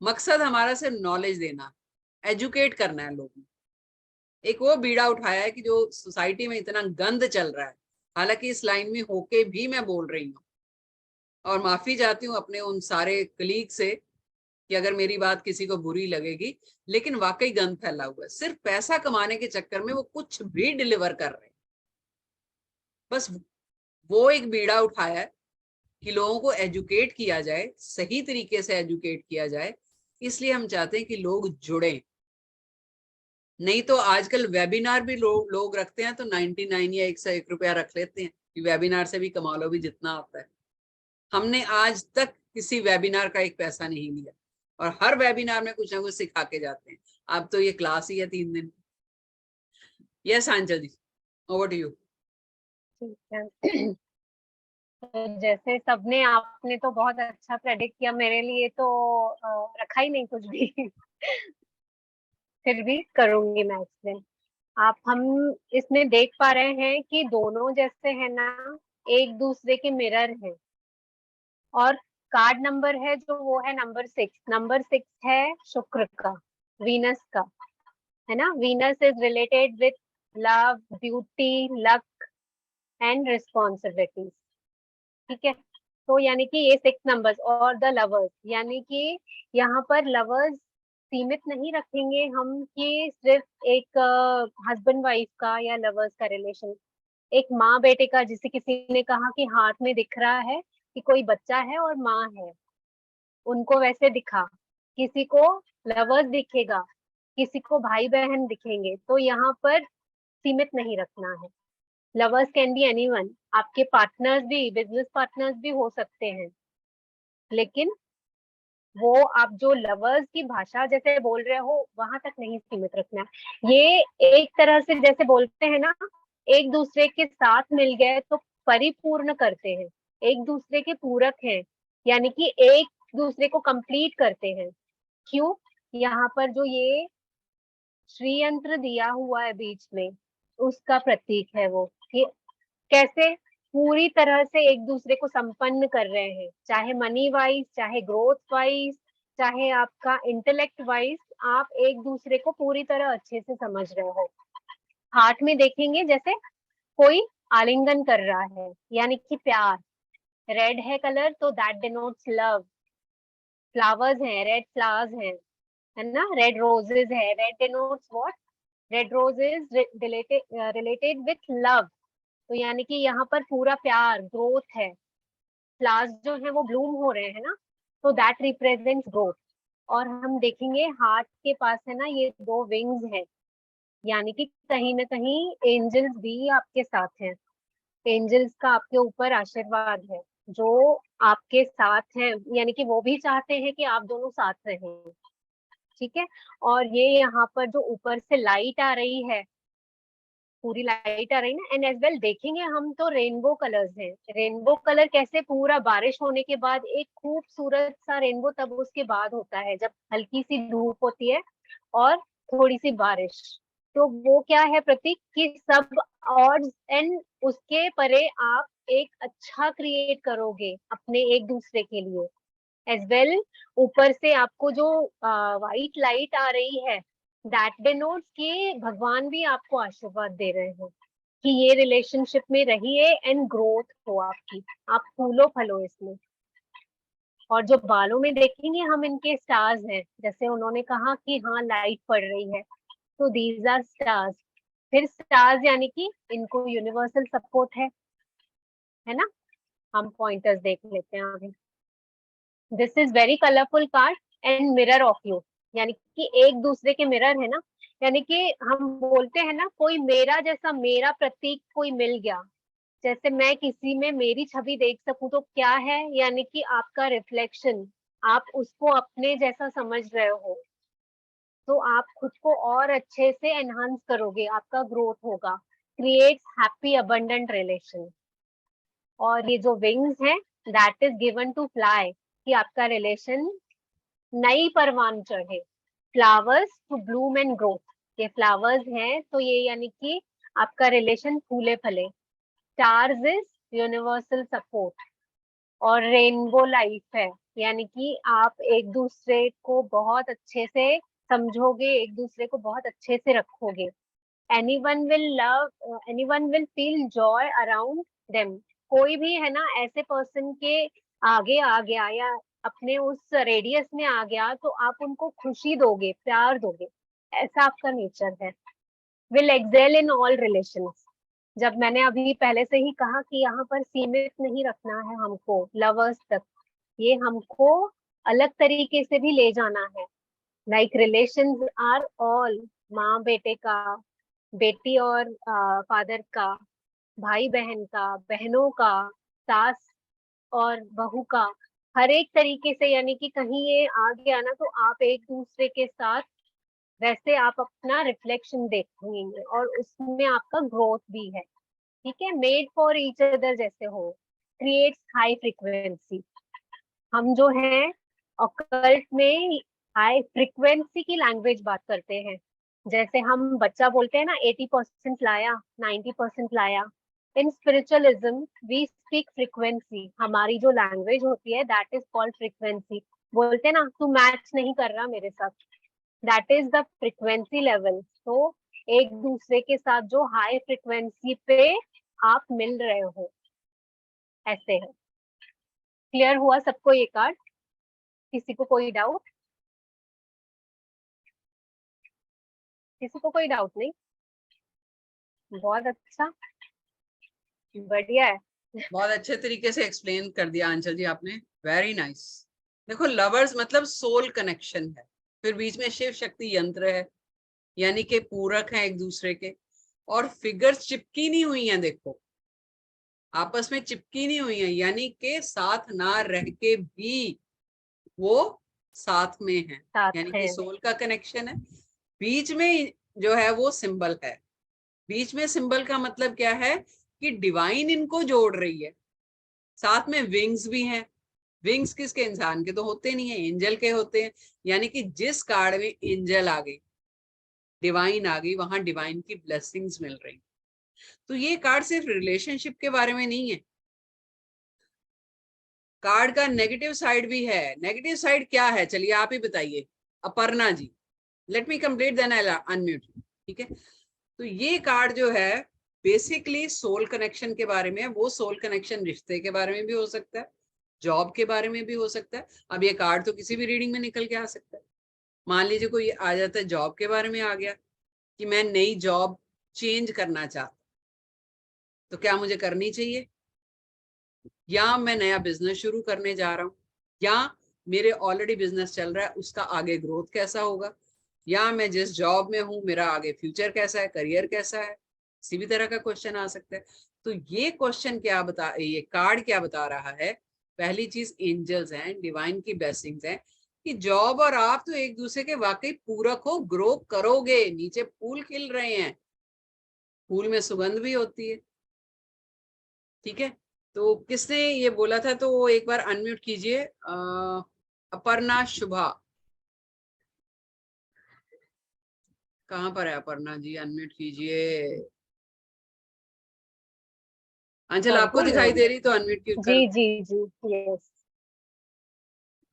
मकसद हमारा सिर्फ नॉलेज देना, एजुकेट करना है लोगों। एक वो बीड़ा उठाया है कि जो सोसाइटी में इतना गंद चल रहा है, हालांकि इस लाइन में होके भी मैं बोल रही हूँ, और माफी चाहती हूँ अपने उन सारे कलीग से कि अगर मेरी बात किसी को बुरी लगेगी, लेकिन वाकई गंद फैला हुआ है। सिर्फ पैसा कमाने के चक्कर में वो कुछ भी डिलीवर कर रहे हैं। बस वो एक बीड़ा उठाया है कि लोगों को एजुकेट किया जाए, सही तरीके से एजुकेट किया जाए। इसलिए हम चाहते हैं कि लोग जुड़ें। नहीं तो आजकल वेबिनार भी लोग रखते हैं तो 99 या 101 रुपया रख लेते हैं कि वेबिनार से भी कमा लो भी जितना आता है। हमने आज तक किसी वेबिनार का एक पैसा नहीं लिया, और हर वेबिनार में कुछ ना कुछ सिखा के जाते हैं। अब तो ये क्लास ही है 3 दिन। Yes Aanchal ji, over to you. ठीक है। तो जैसे सबने, आपने तो बहुत अच्छा प्रेडिक्ट किया, मेरे लिए तो रखा ही नहीं कुछ भी। फिर भी करूंगी मैं एक्सप्लेन। हम इसमें देख पा रहे हैं कि दोनों जैसे है ना, एक दूसरे के मिरर हैं। और कार्ड नंबर है जो वो है नंबर 6। नंबर 6 है शुक्र का, वीनस का, है ना। Venus is related with love, beauty, luck and responsibilities. ठीक है, तो यानी कि ये 6 नंबर्स और द लवर्स, यानी कि यहाँ पर लवर्स सीमित नहीं रखेंगे हम कि सिर्फ एक हस्बैंड वाइफ का या लवर्स का रिलेशन। एक माँ बेटे का, जिसे किसी ने कहा कि हाथ में दिख रहा है कि कोई बच्चा है और माँ है, उनको वैसे दिखा। किसी को लवर्स दिखेगा, किसी को भाई बहन दिखेंगे, तो यहाँ पर सीमित नहीं रखना है। लवर्स कैन बी एनीवन, आपके पार्टनर्स भी, बिजनेस पार्टनर्स भी हो सकते हैं, लेकिन वो आप जो लवर्स की भाषा जैसे बोल रहे हो वहां तक नहीं सीमित रखना है। ये एक तरह से जैसे बोलते हैं ना, एक दूसरे के साथ मिल गए तो परिपूर्ण करते हैं, एक दूसरे के पूरक हैं, यानी कि एक दूसरे को कंप्लीट करते हैं। क्यों? यहाँ पर जो ये श्रीयंत्र दिया हुआ है बीच में, उसका प्रतीक है वो, कि कैसे पूरी तरह से एक दूसरे को संपन्न कर रहे हैं, चाहे मनी वाइज, चाहे ग्रोथ वाइज, चाहे आपका इंटेलेक्ट वाइज, आप एक दूसरे को पूरी तरह अच्छे से समझ रहे हो। हार्ट में देखेंगे जैसे कोई आलिंगन कर रहा है, यानी कि प्यार। रेड है कलर तो दैट डिनोट्स लव। फ्लावर्स हैं, रेड फ्लावर्स हैं, है ना, रेड रोजेस है, red denotes what, red roses related with love. तो यानी कि यहाँ पर पूरा प्यार, ग्रोथ है। फ्लावर्स जो है वो ब्लूम हो रहे हैं ना, तो दैट रिप्रेजेंट्स ग्रोथ। और हम देखेंगे हार्ट के पास है ना ये दो विंग्स है, यानी कि कहीं ना कहीं एंजल्स भी आपके साथ हैं। एंजल्स का आपके ऊपर आशीर्वाद है, जो आपके साथ हैं, यानी कि वो भी चाहते हैं कि आप दोनों साथ रहें। ठीक है। और ये यहाँ पर जो ऊपर से लाइट आ रही है, पूरी लाइट आ रही ना, एंड एज वेल देखेंगे हम तो रेनबो कलर्स हैं। रेनबो कलर कैसे, पूरा बारिश होने के बाद एक खूबसूरत सा रेनबो तब उसके बाद होता है, जब हल्की सी धूप होती है और थोड़ी सी बारिश। तो वो क्या है प्रतीक, कि सब ऑड्स एंड उसके परे आप एक अच्छा क्रिएट करोगे अपने एक दूसरे के लिए एज वेल। ऊपर से आपको जो व्हाइट लाइट आ रही है, दैट डिनोट्स कि भगवान भी आपको आशीर्वाद दे रहे हैं कि ये रिलेशनशिप में रहिए एंड ग्रोथ हो आपकी, आप फूलो फलो इसमें। और जो बालों में देखेंगे हम इनके स्टार्स हैं, जैसे उन्होंने कहा कि हाँ लाइट पड़ रही है, तो दीज आर स्टार्स। फिर स्टार्स यानी कि इनको यूनिवर्सल सपोर्ट है ना। हम पॉइंटर्स देख लेते हैं अभी। This is very colourful card and mirror of you, यानी कि एक दूसरे के मिरर है ना, यानी कि हम बोलते हैं ना कोई मेरा जैसा, मेरा प्रतीक कोई मिल गया, जैसे मैं किसी में मेरी छवि देख सकूं तो क्या है, यानी कि आपका रिफ्लेक्शन, आप उसको अपने जैसा समझ रहे हो, तो आप खुद को और अच्छे से एनहांस करोगे, आपका ग्रोथ होगा, क्रिएट्स हैप्पी अबंडेंट रिलेशन। और ये जो विंग्स है that is given to fly, कि आपका रिलेशन नई परवान चढ़े। Flowers to bloom and growth, ये फ्लावर्स हैं तो ये यानी कि आपका रिलेशन फूले फले। स्टार्स इज यूनिवर्सल सपोर्ट, और रेनबो लाइफ है, यानी कि आप एक दूसरे को बहुत अच्छे से समझोगे, एक दूसरे को बहुत अच्छे से रखोगे। Anyone will love, anyone will feel Joy around them. कोई भी है ना ऐसे पर्सन के आगे आ गया या अपने उस रेडियस में आ गया तो आप उनको खुशी दोगे, प्यार दोगे, ऐसा आपका नेचर है। Will excel in all relations, जब मैंने अभी पहले से ही कहा कि यहाँ पर सीमित नहीं रखना है हमको लवर्स तक, ये हमको अलग तरीके से भी ले जाना है। लाइक रिलेशंस आर ऑल, माँ बेटे का, बेटी और फादर का, भाई बहन का, बहनों का, सास और बहू का, हर एक तरीके से, यानी कि कहीं ये आ गया ना तो आप एक दूसरे के साथ वैसे आप अपना रिफ्लेक्शन देखेंगे और उसमें आपका ग्रोथ भी है। ठीक है, मेड फॉर ईच अदर जैसे हो, क्रिएट्स हाई फ्रीक्वेंसी। हम जो है ऑकल्ट में हाई फ्रीक्वेंसी की लैंग्वेज बात करते हैं, जैसे हम बच्चा बोलते हैं ना 80% लाया, 90% लाया। इन स्पिरिचुअलिज्म वी स्पीक फ्रीक्वेंसी, हमारी जो लैंग्वेज होती है दैट इज कॉल्ड फ्रीक्वेंसी। बोलते हैं ना तू मैच नहीं कर रहा मेरे साथ, that is the frequency level. तो एक दूसरे के साथ जो हाई फ्रीक्वेंसी पे आप मिल रहे हो, ऐसे है। क्लियर हुआ सबको ये कार्ड? किसी को कोई डाउट? किसी को कोई डाउट नहीं? बहुत अच्छा, बढ़िया है। बहुत अच्छे तरीके से एक्सप्लेन कर दिया अंचल जी आपने, वेरी नाइस, देखो लवर्स मतलब सोल कनेक्शन है, फिर बीच में शिव शक्ति यंत्र है, यानी कि पूरक हैं एक दूसरे के, और फिगर्स चिपकी नहीं हुई हैं, देखो आपस में चिपकी नहीं हुई हैं, यानी कि साथ ना रह के भी वो साथ में हैं, साथ यानी कि हैं। सोल का कनेक्शन है। बीच में जो है वो सिंबल है। बीच में सिंबल का मतलब क्या है कि डिवाइन इनको जोड़ रही है। साथ में विंग्स भी हैं। विंग्स किसके? इंसान के तो होते नहीं है, एंजल के होते हैं। यानी कि जिस कार्ड में एंजल आ गई, डिवाइन आ गई, वहां डिवाइन की ब्लेसिंग्स मिल रही। तो ये कार्ड सिर्फ रिलेशनशिप के बारे में नहीं है, कार्ड का नेगेटिव साइड भी है। नेगेटिव साइड क्या है, चलिए आप ही बताइए Aparna ji. Let me complete then I unmute, ठीक है। तो ये कार्ड जो है बेसिकली सोल कनेक्शन के बारे में है। वो सोल कनेक्शन रिश्ते के बारे में भी हो सकता है, जॉब के बारे में भी हो सकता है। अब ये कार्ड तो किसी भी रीडिंग में निकल के आ सकता है। मान लीजिए कोई आ जाता है जॉब के बारे में आ गया कि मैं नई जॉब चेंज करना चाहता, तो क्या मुझे करनी चाहिए, या मैं नया बिजनेस शुरू करने जा रहा हूँ, या मेरे ऑलरेडी बिजनेस चल रहा है उसका आगे ग्रोथ कैसा होगा, या मैं जिस जॉब में हूँ मेरा आगे फ्यूचर कैसा है, करियर कैसा है, किसी भी तरह का क्वेश्चन आ सकता है। तो ये क्वेश्चन क्या बता, ये कार्ड क्या बता रहा है? पहली चीज एंजल्स हैं, डिवाइन की ब्लेसिंग्स हैं कि जॉब और आप तो एक दूसरे के वाकई पूरक हो, ग्रो करोगे। नीचे फूल खिल रहे हैं, फूल में सुगंध भी होती है, ठीक है। तो किसने ये बोला था, तो एक बार अनम्यूट कीजिए। अपर्णा शुभा, कहाँ पर है अपर्णा जी? अनम्यूट कीजिए। अंचल आपको दिखाई दे रही तो अनम्यूट क्यों कर? जी जी जी, यस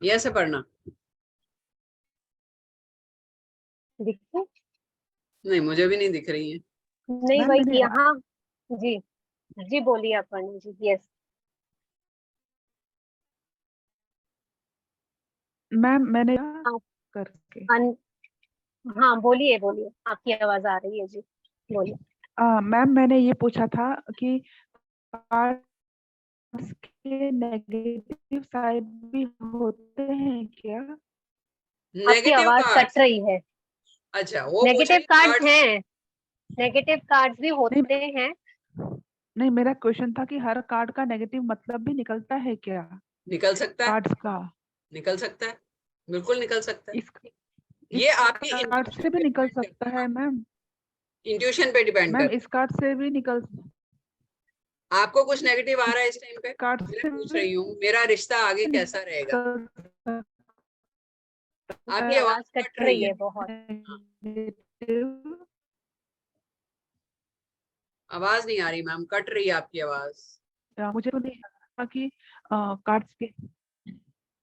यस अपर्णा। दिखती नहीं, मुझे भी नहीं दिख रही है। नहीं, मैम मैंने वही यहाँ। जी जी, बोलिए अपर्णा जी। यस मैम मैंने आप करके हाँ, बोलिए बोलिए, आपकी आवाज आ रही है जी, बोलिए। मैम मैंने ये पूछा था कि कार्ड्स के नेगेटिव साइड भी होते हैं क्या? आपकी नेगेटिव आवाज कट कार्ड्स? रही है। अच्छा, वो पूछ नेगेटिव रही कार्ड्स कार्ड्स। हैं, नेगेटिव कार्ड्स भी नहीं होते हैं। नहीं, मेरा क्वेश्चन था कि हर कार्ड का नेगेटिव मतलब भी निकलता है क्या निकल सकता है, कार्ड्स का? निकल सकता है, बिल्कुल निकल सकता है। इस ये इस आपकी कार्ड इंट्यूशन से भी पे निकल डिपेंड सकता करता है है। मैम? इंट्यूशन पे डिपेंड मैम करता इस कार्ड से भी निकल है। आपको कुछ नेगेटिव आ इस रहा है इस टाइम पे? कार्ड मैं से पूछ भी रही हूँ मेरा रिश्ता आगे कैसा रहेगा। निकल सकता आपकी है आवाज आवाज कट कट रही रही है। है बहुत। नेगेटिव। आवाज नहीं आ रही मैम, कट रही है आपकी आवाज। मुझे तो नहीं लगा कि कार्ड्स के।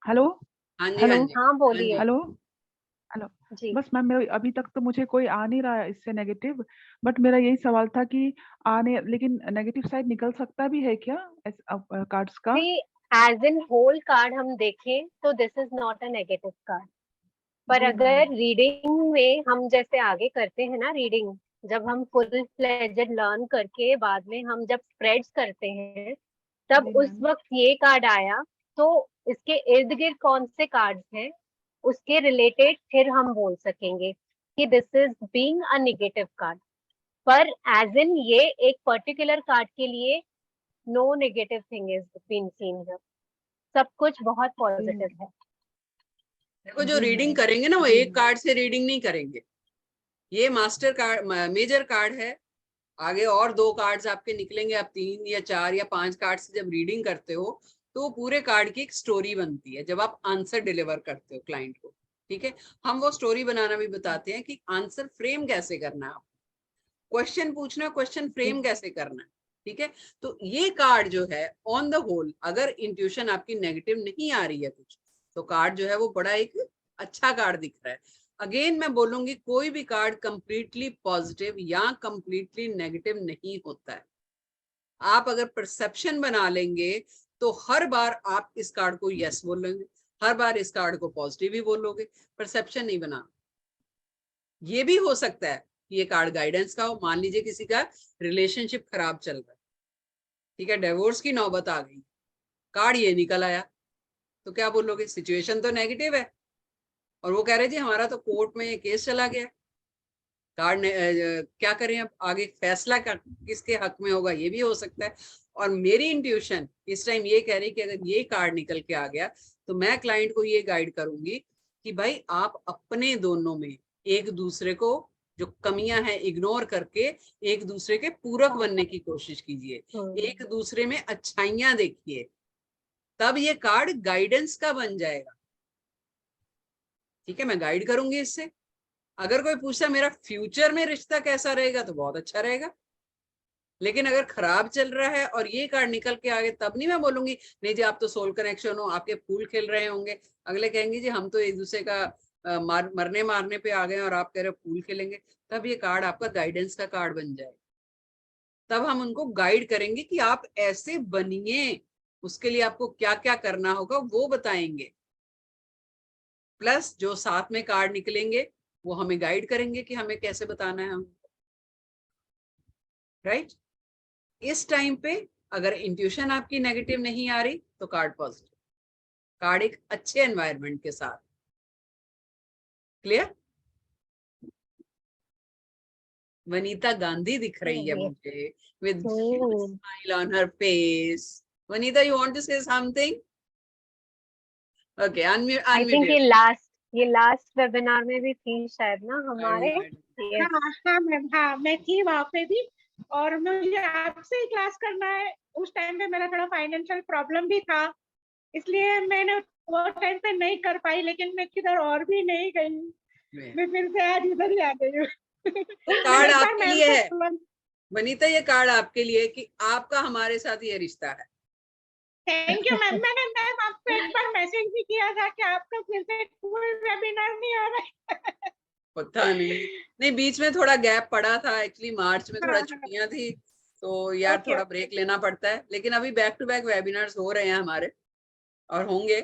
हेलो हाँ जी, हाँ हेलो जी, हाँ, हाँ बोलिए जी। Hello hello. जी। बस मैम मेरे अभी तक तो मुझे कोई आ नहीं रहा है इससे नेगेटिव, बट मेरा यही सवाल था कि आने लेकिन नेगेटिव साइड निकल सकता भी है क्या कार्ड्स का? सी, एज इन होल कार्ड हम देखें तो this is not a negative card. पर जी मैम। अगर रीडिंग में हम जैसे आगे करते हैं ना रीडिंग, जब हम फुल फ्लेजेड लर्न करके बाद में हम जब स्प्रेड्स करते हैं, तब जी उस मैम। वक्त ये कार्ड आया, तो इसके इर्द गिर्द कौन से कार्ड्स हैं उसके रिलेटेड फिर हम बोल सकेंगे कि this is being a negative card. पर एज इन ये एक पर्टिकुलर कार्ड के लिए no negative thing is been seen here, सब कुछ बहुत जी पॉजिटिव है। देखो जो जी रीडिंग मैम। करेंगे ना वो जी एक कार्ड से रीडिंग नहीं करेंगे। ये मास्टर कार्ड, मेजर कार्ड है। आगे और दो कार्ड्स आपके निकलेंगे, आप 3 या 4 या 5 कार्ड से जब रीडिंग करते हो तो वो पूरे कार्ड की एक स्टोरी बनती है जब आप आंसर डिलीवर करते हो क्लाइंट को, ठीक है। हम वो स्टोरी बनाना भी बताते हैं कि आंसर फ्रेम कैसे करना है, क्वेश्चन पूछना, क्वेश्चन फ्रेम कैसे करना है, ठीक है। तो ये कार्ड जो है ऑन द होल, अगर इंट्यूशन आपकी नेगेटिव नहीं आ रही है कुछ, तो कार्ड जो है वो बड़ा एक अच्छा कार्ड दिख रहा है। अगेन मैं बोलूंगी कोई भी कार्ड कंप्लीटली पॉजिटिव या कंप्लीटली नेगेटिव नहीं होता है। आप अगर परसेप्शन बना लेंगे तो हर बार आप इस कार्ड को यस बोलोगे, हर बार इस कार्ड को पॉजिटिव ही बोलोगे, परसेप्शन नहीं बना। ये भी हो सकता है कि ये कार्ड गाइडेंस का हो। मान लीजिए किसी का रिलेशनशिप खराब चल रहा है, ठीक है, डिवोर्स की नौबत आ गई, कार्ड ये निकल आया, तो क्या बोलोगे? सिचुएशन तो नेगेटिव है और वो कह रहे जी हमारा तो कोर्ट में ये केस चला गया, कार्ड क्या करें अब आगे, फैसला किसके हक में होगा ये भी हो सकता है। और मेरी इंट्यूशन इस टाइम ये कह रही कि अगर ये कार्ड निकल के आ गया तो मैं क्लाइंट को ये गाइड करूंगी कि भाई आप अपने दोनों में एक दूसरे को जो कमियां हैं इग्नोर करके एक दूसरे के पूरक बनने की कोशिश कीजिए, एक दूसरे में अच्छाइयां देखिए, तब ये कार्ड गाइडेंस का बन जाएगा। ठीक है, मैं गाइड करूंगी इससे। अगर कोई पूछता मेरा फ्यूचर में रिश्ता कैसा रहेगा तो बहुत अच्छा रहेगा, लेकिन अगर खराब चल रहा है और ये कार्ड निकल के आगे तब नहीं मैं बोलूंगी नहीं जी आप तो सोल कनेक्शन हो, आपके फूल खिल रहे होंगे, अगले कहेंगे जी हम तो एक दूसरे का मरने मारने पे आ गए और आप कह रहे हो फूल खिलेंगे। तब ये कार्ड आपका गाइडेंस का कार्ड बन जाए, तब हम उनको गाइड करेंगे कि आप ऐसे बनिए, उसके लिए आपको क्या क्या करना होगा वो बताएंगे। प्लस जो साथ में कार्ड निकलेंगे वो हमें गाइड करेंगे कि हमें कैसे बताना है हम, राइट। इस टाइम पे अगर इंट्यूशन आपकी नेगेटिव नहीं आ रही तो कार्ड पॉजिटिव, कार्ड एक अच्छे एनवायरनमेंट के साथ। क्लियर? वनीता गांधी दिख रही है मुझे with smile on her face. Vanita, you want to say something? Okay, unmute. I think ये लास्ट वेबिनार में भी थी शायद ना हमारे। हाँ मैम, हाँ मैं थी वहाँ पे भी, और मुझे आपसे ही क्लास करना है। उस टाइम पे मेरा थोड़ा फाइनेंशियल प्रॉब्लम भी था, इसलिए मैंने वो टाइम पे नहीं कर पाई, लेकिन मैं किधर और भी नहीं गई, मैं फिर से आज इधर ही आ गई हूँ। तो कार्ड आपके लिए है वनीता, ये कार्ड आपके लिए कि आपका हमारे साथ ये रिश्ता है। Thank you ma'am. मैंने मैम आपको एक बार मैसेज भी किया था कि आपका फिर से कोई वेबिनार नहीं हो रहा है। पता नहीं बीच में थोड़ा गैप पड़ा था, एक्चुअली मार्च में थोड़ा छुट्टियां थी तो यार थोड़ा ब्रेक लेना पड़ता है, लेकिन अभी बैक टू बैक वेबिनार्स हो रहे हैं हमारे और होंगे।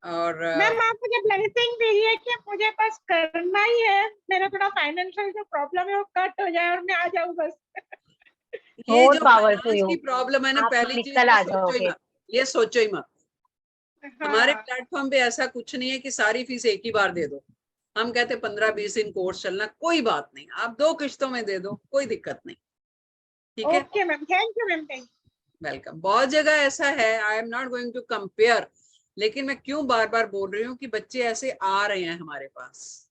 और मैम आप मुझे ब्लेसिंग दीजिए कि मुझे बस करना ही है, मेरा थोड़ा फाइनेंशियल जो प्रॉब्लम है वो कट हो जाए और मैं आ जाऊँ बस। ये जो फाइनेंस की प्रॉब्लम है ना, पहली चीज ये सोचो ही मत। हमारे प्लेटफॉर्म पे ऐसा कुछ नहीं है कि सारी फीस एक ही बार दे दो। हम कहते 15-20 दिन कोर्स चलना, कोई बात नहीं, आप 2 किश्तों में दे दो, कोई दिक्कत नहीं। ठीक है? Okay ma'am, thank you ma'am, thank you. Welcome. बहुत जगह ऐसा है, I am not going to compare, लेकिन मैं क्यों बार बार बोल रही हूँ कि बच्चे ऐसे आ रहे हैं हमारे पास।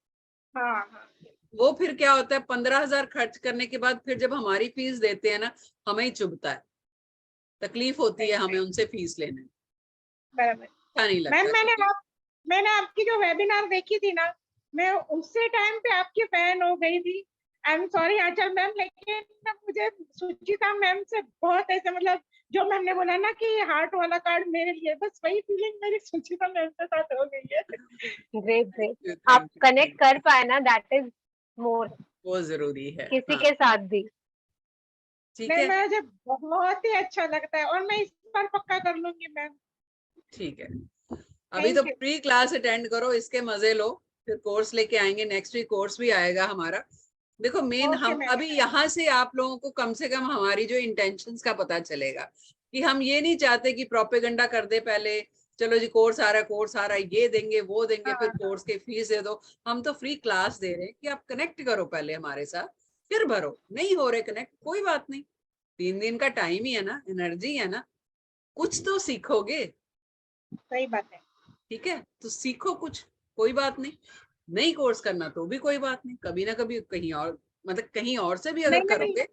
हाँ। वो फिर क्या होता है 15,000 खर्च करने के बाद फिर जब हमारी फीस देते हैं ना, हमें ही चुभता है, तकलीफ होती है हमें उनसे फीस लेने में। बराबर। अच्छा नहीं लगता। मैम मैंने आपकी जो वेबिनार देखी थी ना, मैं उसी टाइम पे आपकी फैन हो गई थी। I am sorry Aanchal ma'am, लेकिन मुझे सुचिता मैम से बहुत ऐसे मतलब जो मैम ने बोला ना कि हार्ट वाला कार्ड मेरे लिए, बस वही फीलिंग मेरी सुचिता मैम के साथ हो गई है। ग्रेट। आप कनेक्ट कर पाए ना, दैट इज मोर, वो जरूरी है किसी के साथ भी। ठीक है, मुझे बहुत ही अच्छा लगता है और मैं इस बार पक्का कर लूंगी मैम। ठीक है, अभी तो प्री क्लास अटेंड करो, इसके मजे लो, फिर कोर्स लेके आएंगे। नेक्स्ट वीक कोर्स भी आएगा हमारा। देखो मेन हम अभी यहाँ से आप लोगों को कम से कम हमारी जो इंटेंशंस का पता चलेगा कि हम ये नहीं चाहते कि प्रोपेगेंडा कर दे पहले, चलो जी कोर्स आ रहा है ये देंगे वो देंगे, फिर कोर्स की फीस दे दो। हम तो फ्री क्लास दे रहे हैं कि आप कनेक्ट करो पहले हमारे साथ, फिर भरो। नहीं हो रहे कनेक्ट, कोई बात नहीं, 3 दिन का टाइम ही है ना, एनर्जी है ना, कुछ तो सीखोगे। सही बात है। ठीक है, तो सीखो कुछ, कोई बात नहीं कोर्स करना तो भी कोई बात नहीं, कभी ना कभी कहीं और, मतलब कहीं और से भी अगर करोगे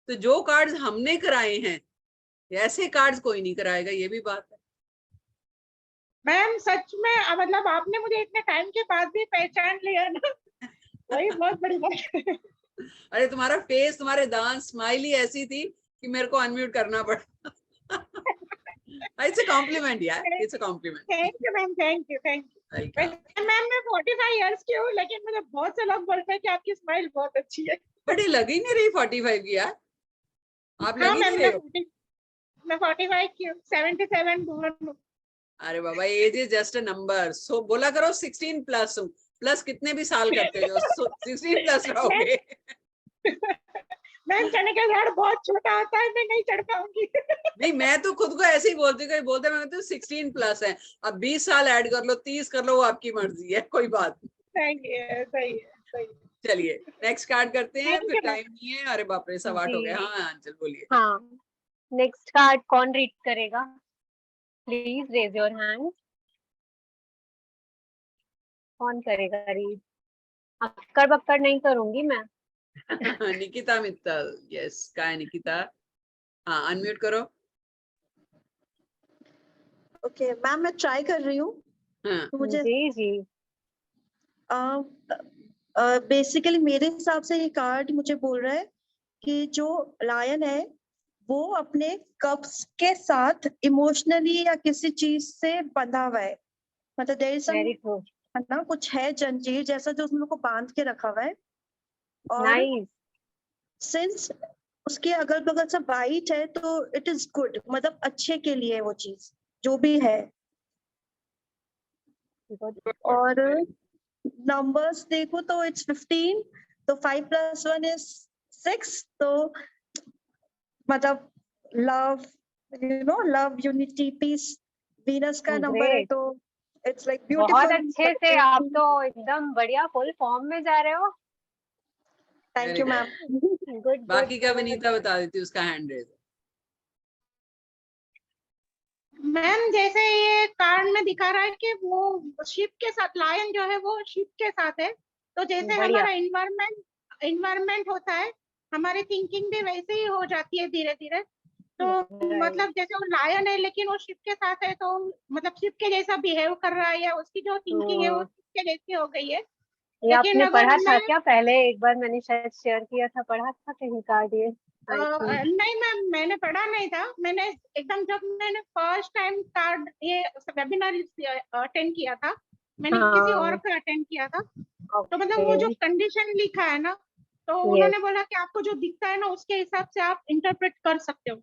तो जो कार्ड्स हमने कराए हैं ऐसे कार्ड्स कोई नहीं कराएगा, ये भी बात है। मैम सच में मतलब आपने मुझे इतने टाइम के बाद भी पहचान लिया ना, वही बहुत बड़ी बात है। अरे तुम्हारा फेस, तुम्हारे दांत, स्माइल ही ऐसी थी कि मेरे को अनम्यूट करना पड़ा। इट्स अ कॉम्प्लीमेंट यार, it's a compliment. Thank you ma'am, thank you. Ma'am मैं 45 इयर्स की हूँ, लेकिन मुझे बहुत से लोग बोलते हैं कि आपकी स्माइल बहुत अच्छी है। बट ये लग ही नहीं रही 45 की यार, आप लग ही नहीं रहे हो। मैं 45 की हूँ, 77 बोर्न हूँ। अरे बाबा, age is just a number. So बोला करो 16 प्लस हूँ, प्लस कितने भी साल करते हो 16 प्लस रहोगे। मैम चने का झाड़ बहुत छोटा होता है, मैं नहीं चढ़ पाऊंगी। नहीं, मैं तो खुद को ऐसे ही बोलती हूँ, बोलते मैं तो 16+ है, अब 20 साल ऐड कर लो, 30 कर लो, वो आपकी मर्जी है, कोई बात नहीं। सही है, सही है, सही है। चलिए नेक्स्ट कार्ड करते हैं, Thank फिर you, ma'am. टाइम नहीं है। अरे बाप रे, 8:15 हो गए। जी हाँ अंचल बोलिए। हाँ, नेक्स्ट कार्ड कौन रीड करेगा? Please raise your hand. कौन करेगा रीड? अक्कड़ बक्कड़ नहीं करूंगी मैं। निकिता मित्तल, यस, का है निकिता? हाँ अनम्यूट करो। ओके मैम, मैं ट्राई कर रही हूँ। हाँ तो मुझे जी जी बेसिकली मेरे हिसाब से ये कार्ड मुझे बोल रहा है कि जो लायन है वो अपने कब्ज के साथ इमोशनली या किसी चीज से बंधा हुआ है। मतलब देयर इज वेरी ट्रू, है ना, कुछ है जंजीर जैसा जो उसमें को बांध के रखा हुआ है। और नाइस। सिंस उसके अगल बगल सब वाइट है तो इट इज गुड, मतलब अच्छे के लिए है वो चीज जो भी है। और नंबर्स देखो तो इट्स 15, तो 5 + 1 इज 6, तो मतलब love, you know, love, unity, peace, Venus का नंबर है, ग्रेट, तो इट्स लाइक बहुत ब्यूटीफुल। अच्छे से आप तो एकदम बढ़िया फुल फॉर्म में जा रहे हो। Thank you ma'am. Good good बाकी का गुड। विनीता बता देती, उसका हैंड रेज। मैम जैसे ये कार्ड में दिखा रहा है कि वो शिप के साथ, लायन जो है वो शिप के साथ है, तो जैसे बढ़िया, हमारा इन्वायरमेंट होता है, हमारी थिंकिंग भी वैसे ही हो जाती है धीरे धीरे। तो राइट, मतलब जैसे वो लायन है लेकिन वो शिप के साथ है, तो मतलब शिप के जैसा बिहेव कर रहा है, या उसकी जो थिंकिंग है वो शिप के जैसी हो गई है। ये लेकिन आपने अगर पढ़ा था मैं क्या पहले? एक बार मैंने शायद शेयर किया था, पढ़ा था कहीं कार्ड ये, आई थिंक। नहीं मैम, मैंने पढ़ा नहीं था। मैंने एकदम जब मैंने फर्स्ट टाइम कार्ड ये वेबिनार अटेंड किया था, मैंने किसी और हाँ का अटेंड किया था, तो मतलब ओके, वो जो कंडीशन लिखा है ना, तो यस उन्होंने बोला कि आपको जो दिखता है ना उसके हिसाब से आप इंटरप्रेट कर सकते हो।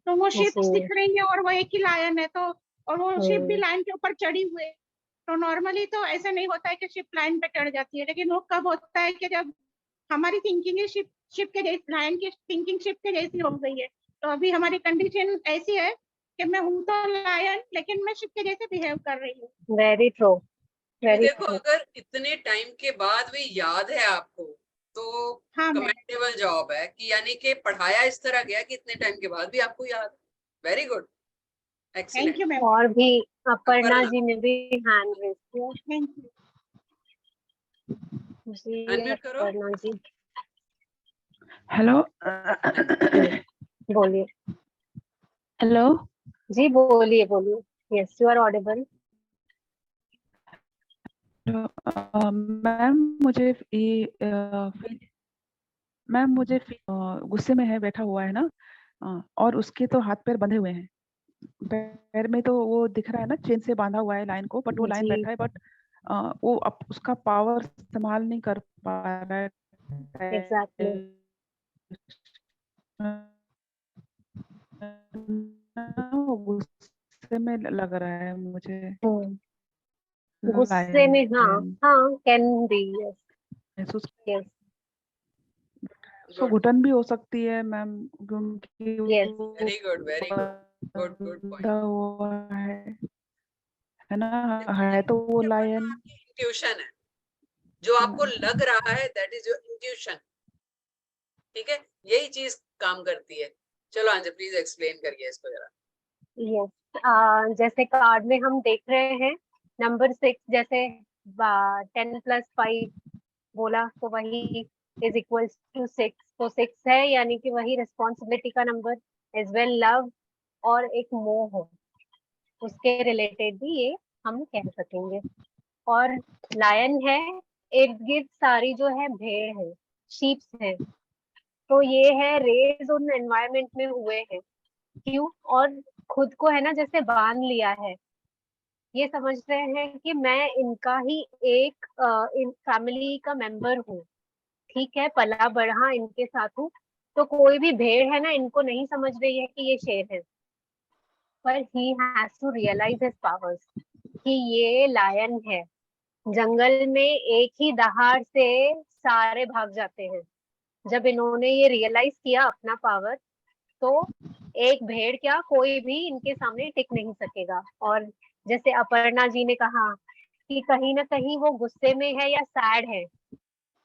तो वो शिप्स जी, दिख रही है और वो एक ही लायन है, तो और वो शिप भी लाइन के ऊपर चढ़ी हुई है। तो नॉर्मली तो ऐसा नहीं होता है कि शिप लाइन पे चढ़ जाती है, लेकिन वो कब होता है कि जब हमारी थिंकिंग ही शिप के जैसी, लायन की थिंकिंग शिप के जैसी हो गई है। तो अभी हमारी कंडीशन ऐसी है कि मैं हूँ तो लायन, लेकिन मैं शिप के जैसे बिहेव कर रही हूँ। वेरी ट्रू, वेरी देखो, ट्रू। अगर इतने टाइम के बाद भी याद है आपको, तो हाँ मैम, कमेंडेबल जॉब है, कि यानी कि पढ़ाया इस तरह गया कि इतने टाइम के बाद भी आपको याद है। Very good, thank excellent. You ma'am, और भी अपर्णा अपर्णा जी ने भी हैंड रेज किया। Thank you. जी अनम्यूट करो। अपर्णा जी, हेलो। बोलिए। हेलो। जी बोलिए बोलिए, yes you are audible. Ma'am मुझे ये मैम मुझे गुस्से में है, बैठा हुआ है ना, और उसके तो हाथ पैर बंधे हुए हैं। पैर में तो वो दिख रहा है ना, चेन से बांधा हुआ है लाइन को, बट वो लाइन जी बैठा है, बट वो उसका पावर इस्तेमाल नहीं कर पा रहा है। एग्जैक्टली, वो गुस्से में लग रहा है मुझे। गुस्से लायन में, हाँ हाँ, कैन बी, यस महसूस, यस उसको घुटन भी हो सकती है मैम, क्योंकि यस, वो very good, very good, good बंधा पॉइंट। हुआ है ना, देखो, है तो वो ये लायन। आपकी इंट्यूशन है, जो आपको लग रहा है, दैट इज योर इंट्यूशन। ठीक है, यही चीज काम करती है। चलो अंजलि प्लीज एक्सप्लेन करिए इसको जरा। यस, जैसे कार्ड में हम देख रहे हैं नंबर 6, जैसे 10 + 5 बोला तो वही इज इक्वल टू 6, तो 6 है, यानी कि वही रिस्पॉन्सिबिलिटी का नंबर, एज वेल लव और एक मोह हो, उसके रिलेटेड भी ये हम कह सकेंगे। और लायन है, इर्द गिर्द सारी जो है भेड़ है, शीप्स है, तो ये है रेज उन एनवायरमेंट में हुए हैं, क्यों, और खुद को है ना जैसे बांध लिया है, ये समझ रहे हैं कि मैं इनका ही एक इन फैमिली का मेंबर हूँ, ठीक है, पला बढ़ा इनके साथ हूँ। तो कोई भी भेड़ है ना, इनको नहीं समझ रही है कि ये शेर है, पर he has to realise his powers कि ये लायन है। जंगल में एक ही दहाड़ से सारे भाग जाते हैं, जब इन्होंने ये रियलाइज किया अपना पावर, तो एक भेड़ क्या, कोई भी इनके सामने टिक नहीं सकेगा। और जैसे अपर्णा जी ने कहा कि कहीं ना कहीं वो गुस्से में है या सैड है,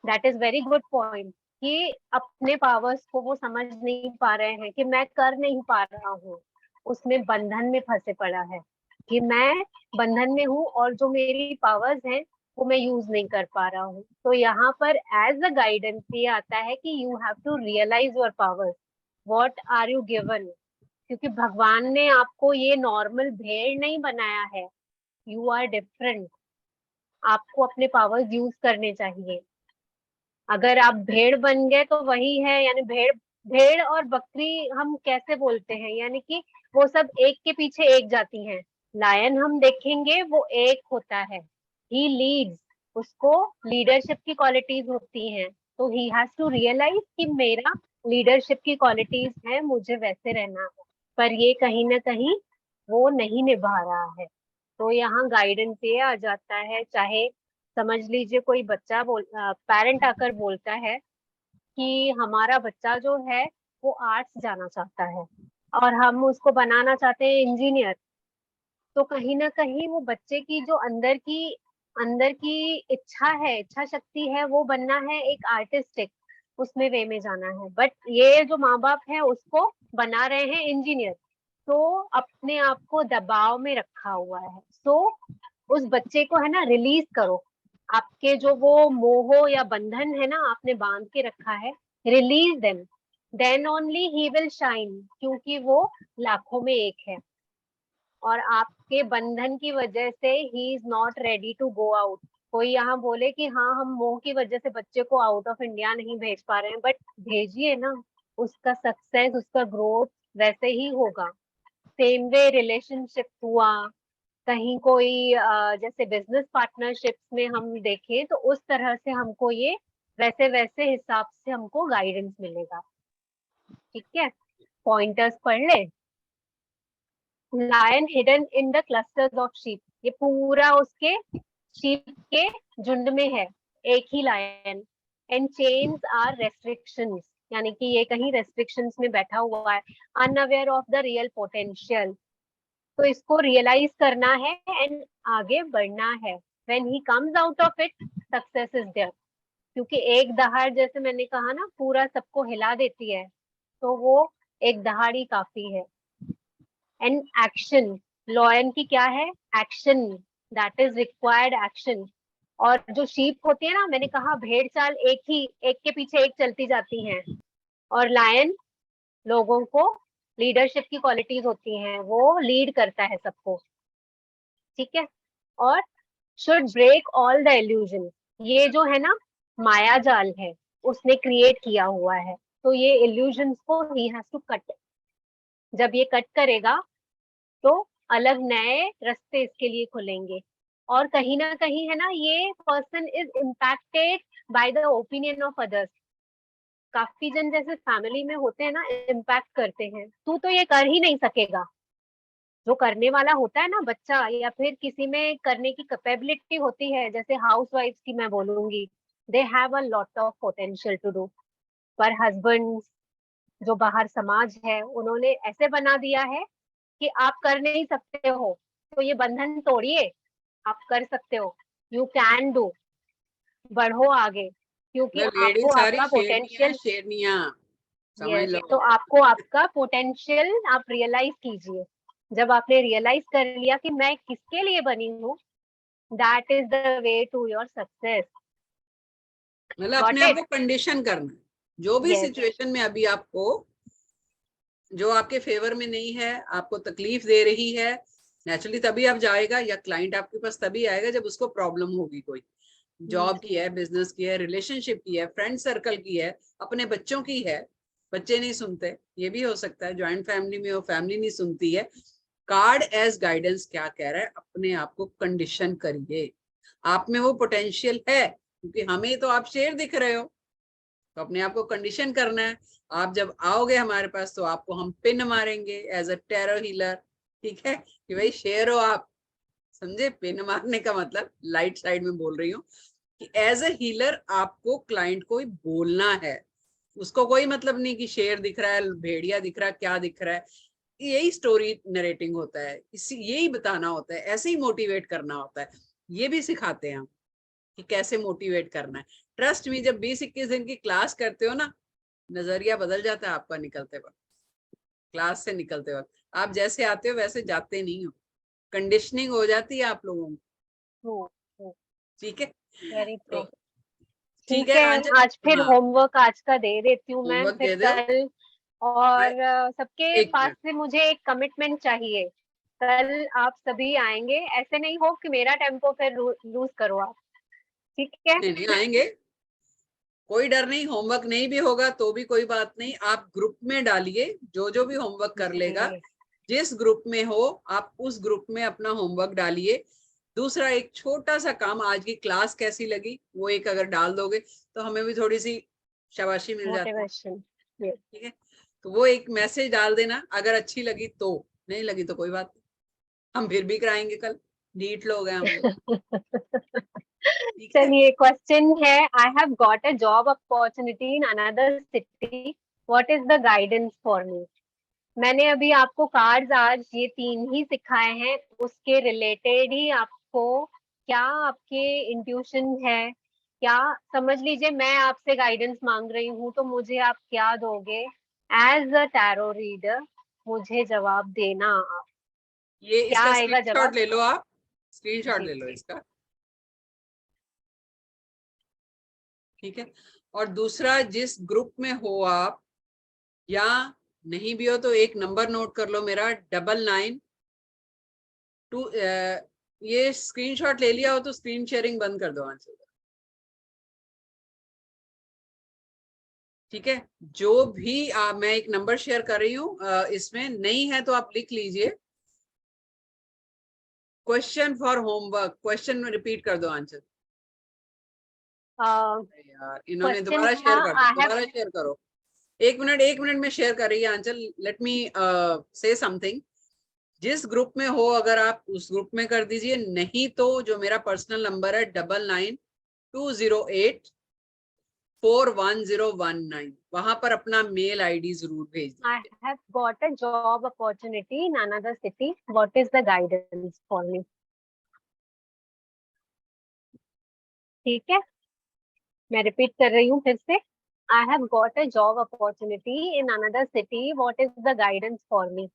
that is very good point, कि अपने पावर्स को वो समझ नहीं पा रहे हैं, कि मैं कर नहीं पा रहा हूँ, उसमें बंधन में फंसे पड़ा है कि मैं बंधन में हूँ और जो मेरी पावर्स हैं वो मैं यूज नहीं कर पा रहा हूँ। तो यहाँ पर एज अ गाइडेंस ये आता है कि you have to realise your powers, what are you given, क्योंकि भगवान ने आपको ये नॉर्मल भेड़ नहीं बनाया है, यू आर डिफरेंट, आपको अपने पावर्स यूज करने चाहिए। अगर आप भेड़ बन गए तो वही है, यानी भेड़ भेड़ और बकरी हम कैसे बोलते हैं, यानी कि वो सब एक के पीछे एक जाती हैं। लायन हम देखेंगे वो एक होता है, ही लीड्स, उसको लीडरशिप की क्वालिटीज होती हैं, तो ही हैज टू रियलाइज कि मेरा लीडरशिप की क्वालिटीज है, मुझे वैसे रहना है, पर ये कहीं ना कहीं वो नहीं निभा रहा है। तो यहाँ गाइडेंस ये आ जाता है, चाहे समझ लीजिए कोई बच्चा पेरेंट आकर बोलता है कि हमारा बच्चा जो है वो आर्ट्स जाना चाहता है और हम उसको बनाना चाहते हैं इंजीनियर, तो कहीं ना कहीं वो बच्चे की जो अंदर की इच्छा है, इच्छा शक्ति है, वो बनना है एक आर्टिस्टिक, उसमें वे में जाना है। बट ये जो माँ बाप है उसको बना रहे हैं इंजीनियर, तो अपने आप को दबाव में रखा हुआ है। सो उस बच्चे को है ना रिलीज करो, आपके जो वो मोह या बंधन है ना आपने बांध के रखा है, release them, then only he will shine, क्योंकि वो लाखों में एक है और आपके बंधन की वजह से ही is not ready to go out. कोई यहाँ बोले कि हाँ हम मोह की वजह से बच्चे को आउट ऑफ इंडिया नहीं भेज पा रहे हैं, बट भेजिए ना, उसका सक्सेस, उसका ग्रोथ वैसे ही होगा। सेम वे रिलेशनशिप हुआ, कहीं कोई जैसे बिजनेस पार्टनरशिप्स में हम देखें तो उस तरह से हमको ये वैसे वैसे हिसाब से हमको गाइडेंस मिलेगा। ठीक है, पॉइंटर्स पढ़ ले। Lion hidden in the clusters of sheep, ये पूरा उसके शीप के झुंड में है, एक ही lion. And chains are restrictions, यानी कि ये कहीं रेस्ट्रिक्शंस में बैठा हुआ है, unaware of the real potential, तो इसको रियलाइज करना है एंड आगे बढ़ना है। When he comes out of it, success is there, क्योंकि एक दहाड़ जैसे मैंने कहा ना पूरा सबको हिला देती है, तो वो एक दहाड़ ही काफी है। एंड एक्शन, लॉयन की क्या है, action, that is required action. और जो शीप होती है ना, मैंने कहा भेड़ चाल एक के पीछे एक चलती जाती हैं, और लायन लोगों को लीडरशिप की क्वालिटीज होती हैं, वो लीड करता है सबको। ठीक है, और should break all the illusion, ये जो है ना माया जाल है उसने क्रिएट किया हुआ है, तो ये इल्यूजन को ही हैज टू कट। जब ये कट करेगा तो अलग नए रास्ते इसके लिए खुलेंगे। और कहीं ना कहीं है ना ये person is impacted by the opinion of others, काफी जन जैसे फैमिली में होते हैं ना इम्पैक्ट करते हैं, तू तो ये कर ही नहीं सकेगा, जो करने वाला होता है ना बच्चा, या फिर किसी में करने की कैपेबिलिटी होती है, जैसे हाउसवाइफ्स की मैं बोलूंगी, they have a lot of potential to do, पर हस्बैंड जो बाहर समाज है उन्होंने ऐसे बना दिया है कि आप कर नहीं सकते हो, तो ये बंधन तोड़िए, आप कर सकते हो, यू कैन डू, बढ़ो आगे, क्योंकि लेडीज आपको सारी आपका पोटेंशियल, शेरनियां समझ लो। तो आपको आपका पोटेंशियल आप रियलाइज कीजिए। जब आपने रियलाइज कर लिया कि मैं किसके लिए बनी हूँ, that is the way to your success. मतलब अपने आप को कंडीशन करना, जो भी Yes. सिचुएशन में अभी आपको जो आपके फेवर में नहीं है, आपको तकलीफ दे रही है, नेचुरली तभी आप जाएगा, या क्लाइंट आपके पास तभी आएगा जब उसको प्रॉब्लम होगी, कोई जॉब की है, बिजनेस की है, रिलेशनशिप की है, फ्रेंड सर्कल की है, अपने बच्चों की है, बच्चे नहीं सुनते, ये भी हो सकता है, ज्वाइंट फैमिली में हो, फैमिली नहीं सुनती है। कार्ड एज गाइडेंस क्या कह रहा है, अपने आप को कंडीशन करिए, आप में वो पोटेंशियल है, क्योंकि हमें तो आप शेर दिख रहे हो, तो अपने आप को कंडीशन करना है। आप जब आओगे हमारे पास तो आपको हम पिन मारेंगे एज अ टेरो हीलर, ठीक है, कि भाई शेर हो आप, समझे? पिन मारने का मतलब लाइट साइड में बोल रही हूँ कि एज अ हीलर आपको क्लाइंट को बोलना है, उसको कोई मतलब नहीं कि शेर दिख रहा है, भेड़िया दिख रहा है, क्या दिख रहा है। यही स्टोरी नरेटिंग होता है, इसी यही बताना होता है, ऐसे ही मोटिवेट करना होता है। ये भी सिखाते हैं हम कि कैसे मोटिवेट करना है। ट्रस्ट मी, जब 20-21 दिन की क्लास करते हो ना, नजरिया बदल जाता है आपका निकलते वक्त, क्लास से निकलते वक्त। आप जैसे आते हो वैसे जाते नहीं हो, कंडीशनिंग हो जाती है आप लोगों को। ठीक है, वेरी ट्रू। तो ठीक है, आज फिर होमवर्क आज का दे देती हूँ मैम, फिर कल। और सबके एक पास मिनट। से मुझे एक कमिटमेंट चाहिए, कल आप सभी आएंगे। ऐसे नहीं हो कि मेरा टेम्पो फिर लूज करो आप, ठीक है? नहीं आएंगे, कोई डर नहीं। होमवर्क नहीं भी होगा तो भी कोई बात नहीं, आप ग्रुप में डालिए, जो जो भी होमवर्क कर लेगा, जिस ग्रुप में हो आप उस ग्रुप में अपना होमवर्क डालिए। दूसरा, एक छोटा सा काम, आज की क्लास कैसी लगी वो एक अगर डाल दोगे तो हमें भी थोड़ी सी शाबाशी मिल जाती है। ठीक है, तो वो एक मैसेज डाल देना, अगर अच्छी लगी तो, नहीं लगी तो कोई बात नहीं, हम फिर भी कराएंगे कल, नीट लोग हैं हम लोग। चलिए, क्वेश्चन है, I have got a job opportunity in another city, what is the guidance for me? मैंने अभी आपको कार्ड्स आज ये 3 ही सिखाए हैं, उसके रिलेटेड ही आपको क्या आपके इंट्यूशन है, क्या समझ लीजिए मैं आपसे गाइडेंस मांग रही हूँ, तो मुझे आप क्या दोगे एज अ टैरो रीडर? मुझे जवाब देना आप। ये क्या इसका आएगा स्क्रीनशॉट जवाब? ले लो, आप स्क्रीनशॉट ले लो इसका, ठीक है। और दूसरा, जिस ग्रुप में हो आप, या नहीं भी हो तो एक नंबर नोट कर लो मेरा, 9992। ये स्क्रीनशॉट ले लिया हो तो स्क्रीन शेयरिंग बंद कर दो आज से, ठीक है। जो भी मैं एक नंबर शेयर कर रही हूँ, इसमें नहीं है तो आप लिख लीजिए, क्वेश्चन फॉर होमवर्क, क्वेश्चन में रिपीट कर दो आंसर। यार इन्होंने दोबारा शेयर कर दो, दोबारा शेयर करो। एक मिनट में शेयर कर रही है आंचल, लेट मी से समथिंग। जिस ग्रुप में हो अगर आप उस ग्रुप में कर दीजिए, नहीं तो जो मेरा पर्सनल नंबर है 9920841019, वहां पर अपना मेल आईडी जरूर भेज दीजिए। I have got a job opportunity in another city, what is the guidance for me? ठीक है, मैं रिपीट कर रही हूँ फिर से, I have got a job opportunity in another city, what is the guidance for me?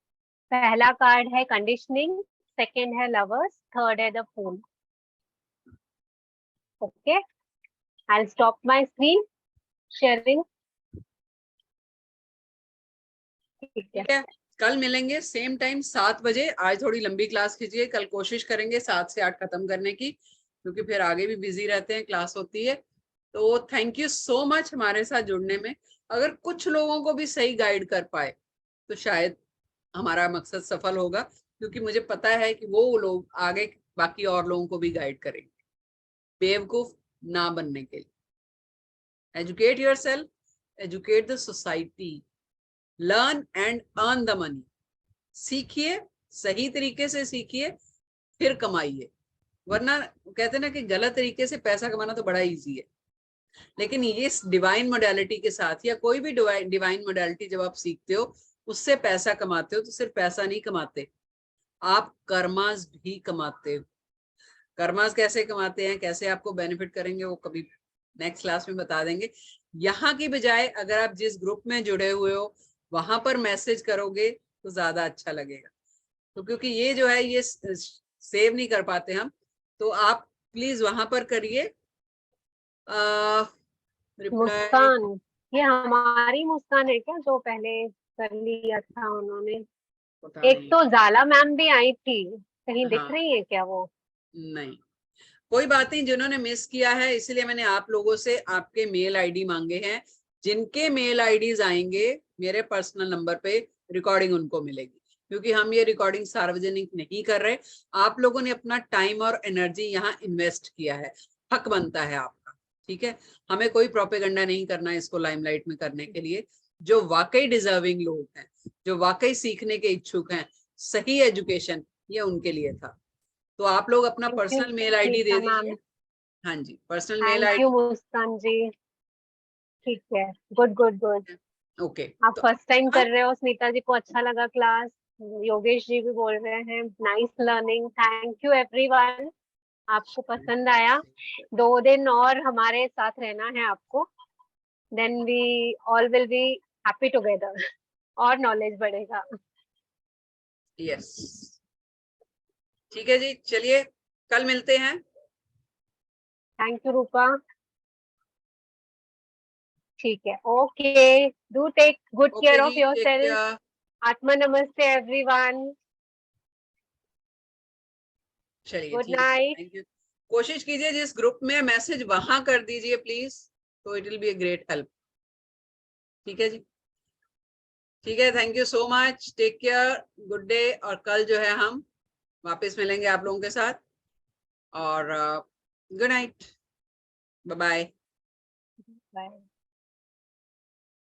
पहला कार्ड है कंडीशनिंग, सेकेंड है लवर्स, थर्ड है the fool. Okay, I'll stop my screen sharing. ठीक है, कल मिलेंगे सेम टाइम 7 बजे। आज थोड़ी लंबी क्लास कीजिए, कल कोशिश करेंगे 7 से 8 खत्म करने की, क्योंकि फिर आगे भी बिजी रहते हैं, क्लास होती है। तो थैंक यू सो मच हमारे साथ जुड़ने में। अगर कुछ लोगों को भी सही गाइड कर पाए तो शायद हमारा मकसद सफल होगा, क्योंकि मुझे पता है कि वो लोग आगे बाकी और लोगों को भी गाइड करेंगे बेवकूफ ना बनने के लिए। Educate yourself, educate the society, learn and earn the money. सीखिए, सही तरीके से सीखिए, फिर कमाइए। वरना कहते ना कि गलत तरीके से पैसा कमाना तो बड़ा इजी है, लेकिन ये डिवाइन मोडालिटी के साथ, या कोई भी डिवाइन मोडालिटी जब आप सीखते हो, उससे पैसा कमाते हो, तो सिर्फ पैसा नहीं कमाते, आप कर्मास भी कमाते हो। कर्मास कैसे कमाते हैं, कैसे आपको बेनिफिट करेंगे, वो कभी नेक्स्ट क्लास में बता देंगे। यहाँ की बजाय अगर आप जिस ग्रुप में जुड़े हुए हो वहां पर मैसेज करोगे तो ज्यादा अच्छा लगेगा। तो क्योंकि ये जो है ये सेव नहीं कर पाते हम, तो आप प्लीज वहां पर करिए। मुस्कान, ये हमारी मुस्कान है क्या जो पहले कर लिया था उन्होंने? एक तो जाला मैम भी आई थी, कहीं दिख रही है क्या वो? नहीं, कोई बात नहीं, जिन्होंने मिस किया है इसलिए मैंने आप लोगों से आपके मेल आईडी मांगे हैं। जिनके मेल आईडीज आएंगे मेरे पर्सनल नंबर पे, रिकॉर्डिंग उनको मिलेगी, क्योंकि हम ये रिकॉर्डिंग सार्वजनिक नहीं कर रहे। आप लोगों ने अपना टाइम और एनर्जी यहाँ इन्वेस्ट किया है, हक बनता है आपका, ठीक है। हमें कोई प्रोपेगेंडा नहीं करना है इसको लाइमलाइट में करने के लिए। जो वाकई डिजर्विंग लोग हैं, जो वाकई सीखने के इच्छुक हैं, सही एजुकेशन, ये उनके लिए था। तो आप लोग अपना पर्सनल मेल आईडी दे दीजिए। हाँ जी, personal mail ID. Thank you Muskan ji. ठीक है, गुड गुड गुड। ओके आप फर्स्ट टाइम कर रहे हो, स्मिता जी को अच्छा लगा क्लास, योगेश जी भी बोल रहे हैं nice learning, thank you everyone. आपको पसंद आया, 2 दिन और हमारे साथ रहना है आपको, then we all will be happy together और नॉलेज बढ़ेगा। यस, ठीक है जी, चलिए कल मिलते हैं। Thank you Rupa. ठीक है, okay, do take good care of yourself. आत्मा नमस्ते एवरीवन, चलिए गुड ठीक है, नाइट। Thank you. कोशिश कीजिए जिस ग्रुप में मैसेज वहां कर दीजिए प्लीज, तो it will be a great help. ठीक है जी, ठीक है, thank you so much, take care, good day. और कल जो है हम वापस मिलेंगे आप लोगों के साथ, और good night, bye bye. Bye.